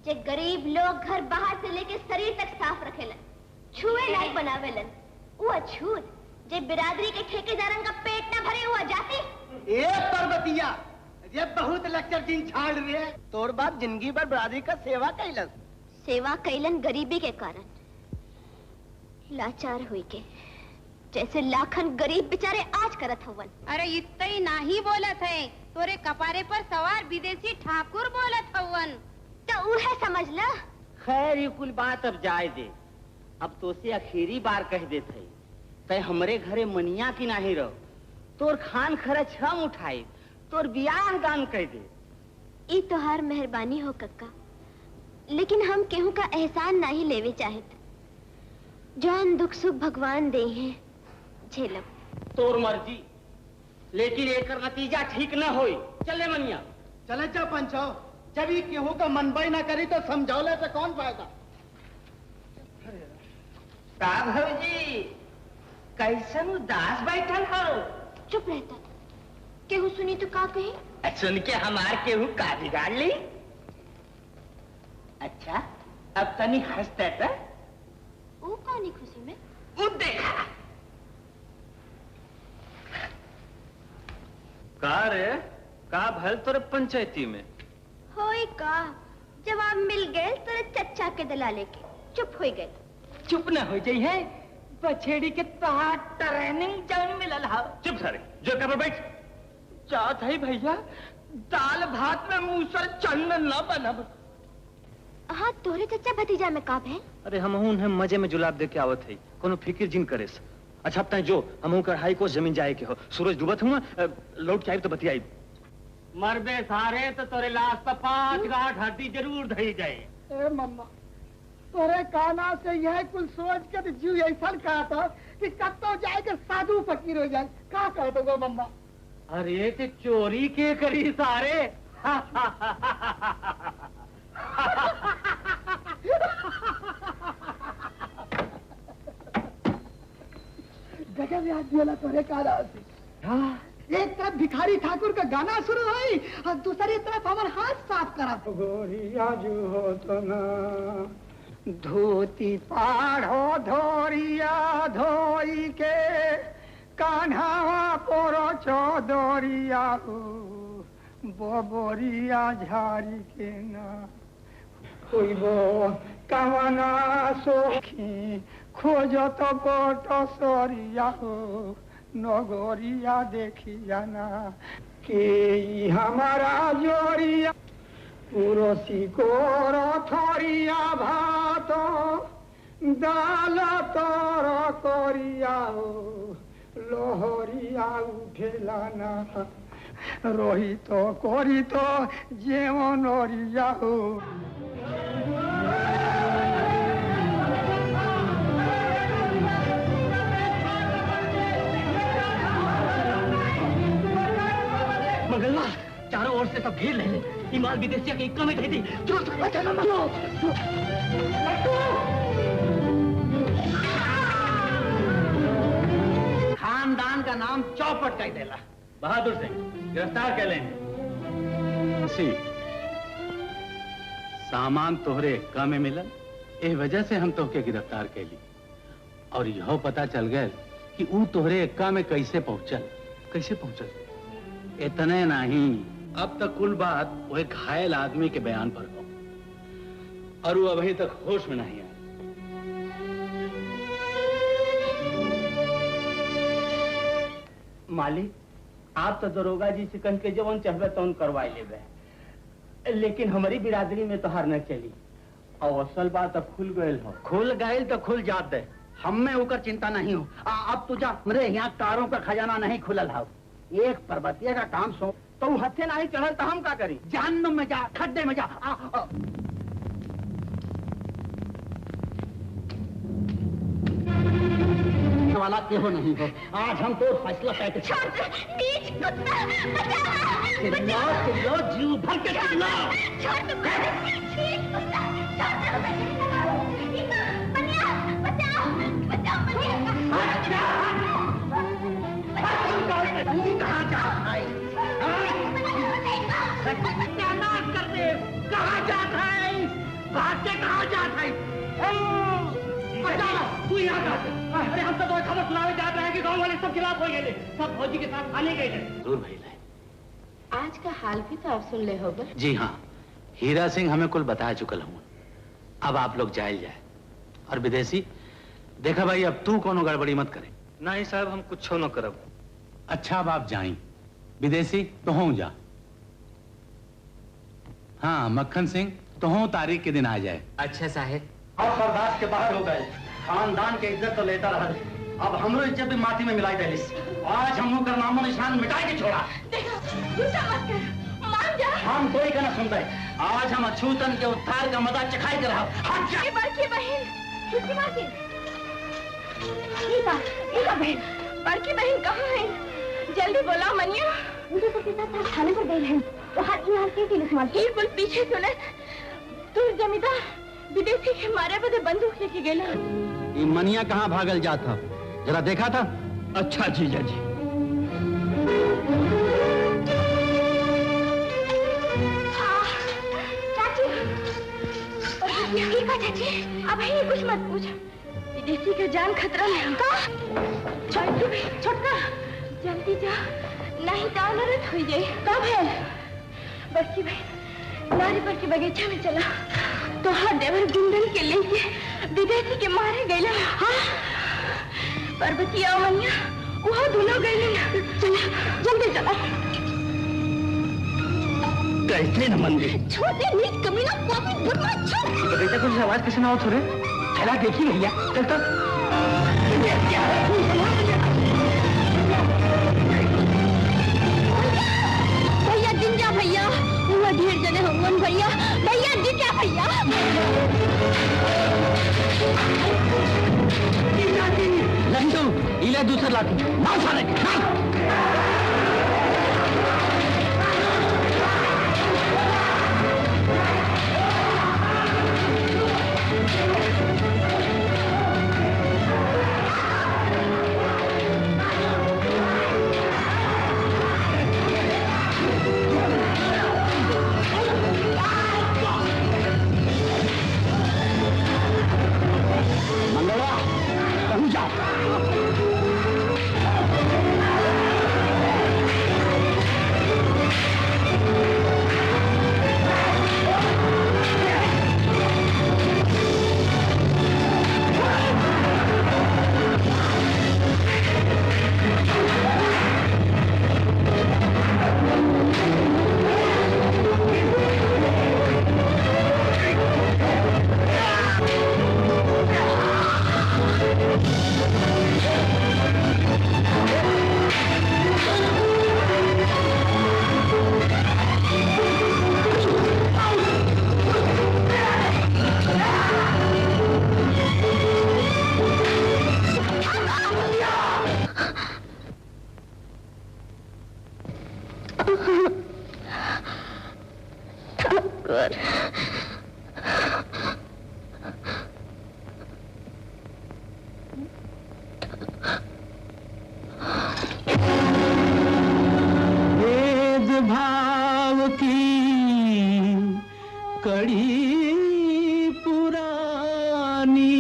जे गरीब लोग घर बाहर से लेके शरीर तक साफ रखेलन, छुए लायक बनावेलन, वो अछूत जे बिरादरी के ठेकेदारन का पेट न भरे हुआ जाती। ए पर्वतिया, ये बहुत लेक्चर दिन झाड़ रहे। तोर बाप जिंदगी भर बिरादरी का सेवा कैलन। सेवा कैलन गरीबी के कारण, लाचार हुई के, जैसे लाखन गरीब बेचारे आज करत हवन। अरे इतना ही नहीं बोलत है, तोरे कपारे पर सवार विदेशी ठाकुर बोलत हवन। तो उहे समझ ला। खैर ये कुल बात अब जाए दे, अब तो से आखिरी बार कह देते है, तय हमरे घरे मनिया की नहीं रहो, तोर खान खर्च हम उठाए, तोर ब्याह दान कह दे। ई तोहार मेहरबानी हो कक्का, लेकिन हम केहू का एहसान नहीं लेवे चाहत। जौन दुख सुख भगवान दे हैं झेलब। तोर मर्जी, लेकिन एक नतीजा ठीक न होई। चले मनिया, चले जा पंचो, जब ही केहू का मनबई ना करी तो समझौले से कौन फायदा। का भौजी, कैसन उदास बैठल हो? चुप रहता, केहू सुनी तो का कही? सुन के हमार केहू का बिगाड़ ली? अच्छा, अब तनी हंसते तो? वो कौनी खुशी में? वो देखा। का रे, का भल तोरे पंचायती में? होई का, जवाब मिल गए तेरे चच्चा के दलाले के, चुप हो गए। चुप न हो जाई है, बछेड़ी के तहार ट्रेनिंग जौन मिलल हा। चुप सारे, जो कर बैठ। चाहत है भैया, दाल भात में मूसर चन्न न बनब। हाँ, तोरे चच्चा भतीजा में का है? अरे हम उन्हें मजे में जुलाब दे के आवत है, कोनो फिक्र जिन करे। अच्छा अब तय जो हम कढ़ाई को जमीन जाए के हो, सूरज डूबत हुआ, लौट के आई तो बतियाई। मरबे सारे तो तोरे लाश पर 5 गांठ हड्डी जरूर धई जाए। ए मम्मा, तोरे काना से यह कुल सोच के जीव ऐसा कहा था कि कब तो जाएगा साधु फकीर हो जाए। का कह दो मम्मा? अरे ते चोरी के करी सारे। गजब याद दिया तोरे काना से। एक तरफ भिखारी ठाकुर का गाना शुरू हुई और दूसरी तरफ हमारे हाथ साफ करा। गोरिया जो हो तो ना धोती पाढ़ो धोरिया धोई के कान्हा पोरो चौदोरिया बबरिया झाड़ी के ना कोई बो कामना सोखी खोजो तो बट सरिया हो नगरिया देखिया ना के हमारा जोरिया पुरसी को रथरिया भात दाल तर करिया हो लहरिया उठेला ना रही तो करी तो जेवन रिया हो मंगलवा चारों ओर से सब घेर ले हिमाल विदेशिया के इक्का में भेजी खानदान का नाम चौपट कर देला। बहादुर सिंह गिरफ्तार कर लें। सामान तोहरे एक्का में मिलन ए वजह से हम तोहके गिरफ्तार के ली और यह पता चल गए कि ऊ तोहरे एक्का में कैसे पहुंचल। इतने नहीं, अब तक कुल बात वो एक घायल आदमी के बयान पर हो और वो अभी तक होश में नहीं आया। मालिक, आप तो दरोगा जी से कह के जवन चाहबे तवन करवाई लेबे, लेकिन हमारी बिरादरी में तो हार न चली और असल बात अब खुल गए हो। खुल गए तो खुल जात है, हमें होकर चिंता नहीं हो। अब तुझा मेरे यहाँ कारों का खजाना नहीं खुलल हो। एक पर्वतिया का काम सो तो हथे नहीं चढ़ल तो हम का करी? जहन्नुम में जा, खड्डे में जा। वाला क्यों नहीं हो? आज हम तो फैसला करके चिल्लाओ जीव भर के चिल्लाओ। कहाँ जात है? सत्यानाश कर दे। कहाँ जात है? भाग के कहाँ जात है? तू यहाँ का? अरे हम तो खबर सुनावे जा रहे हैं कि गांव वाले सब खिलाफ हो गए, सब फौजी के साथ खाने गए थे। जरूर भाई लाए। आज का हाल भी तो आप सुन ले होगा। जी हाँ, हीरा सिंह हमें कुल बता चुकल हूँ। अब आप लोग जाए और विदेशी देखा भाई, अब तू कोनो गड़बड़ी मत करे। नहीं साहब, हम कुछ न करब। अच्छा अब आप जाए। विदेशी तो हो जा। हाँ मक्खन सिंह तो हो तारीख के दिन आ जाए। अच्छा साहेब। अब बर्दाश्त के बाहर हो गए। खानदान के इज्जत तो लेता रहा, अब हमरो इज्जत भी माटी में मिलाई देलिस। आज हम कर नामो निशान मिटाई के छोड़ा। हम कोई का ना सुन रहे। आज हम अछूतन के उद्धार का मजा चखाई कर रहा। हट जा। बड़की बहन, बड़की बहन कहाँ है? जल्दी बोला मनिया। उनके पति साथ थाने पर गए हैं। वहाँ यहाँ के पुलिस मार एक पल पीछे सुने तू जमींदार विदेशी के मारे बदे बंदूक लेके गेला। ये मनिया कहाँ भागल जाता? जरा देखा था? अच्छा जीजा जी। चाची, चाची, अब ये कुछ मत पूछ। विदेशी का जान खतरा में। छोटका जल्दी जा, नहीं तो नरक हो जाए। कब है? बड़की बहन नारी पर के बगीचा में चला तो हर देवर गुंडन के लेके विदेशी के मारे गए। हाँ पर्वतिया मनिया वहाँ दोनों गए। चला जल्दी चला। कैसे न मंदिर? छोटे नीच कमीना पापी बदमाश छोड़। बेटा कुछ आवाज कैसे ना हो थोड़े? चला देखी भैया। चल तो। भैया जिंजा भैया, वो ढेर जने होंगे भैया। भैया जिंजा भैया। लंडू, इले दूसरा लाठी। मार साले, मार। कड़ी पुरानी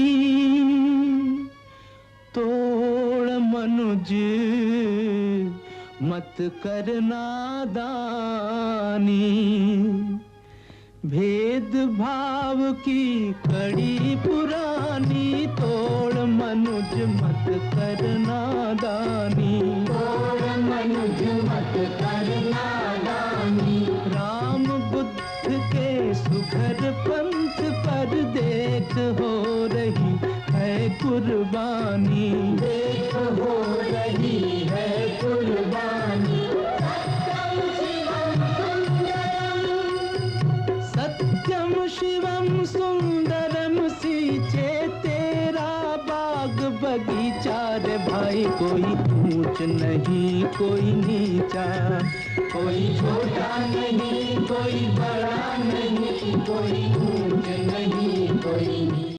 तोड़ मनुज मत करना दानी। भेद भाव की कड़ी पुरानी तोड़ मनुज मत करना दानी। तोड़ मनुज मत करना दानी। राम बुद्ध के सुघर पंथ पर देख हो रही है कुर्बानी। देख हो रही है कुर्बानी। सत्यम शिवम सुंदरम सींचे तेरा बाग बगीचा रे भाई। कोई ऊंच नहीं कोई नीचा, कोई छोटा नहीं कोई बड़ा नहीं, कोई ऊंच नहीं कोई नीचा।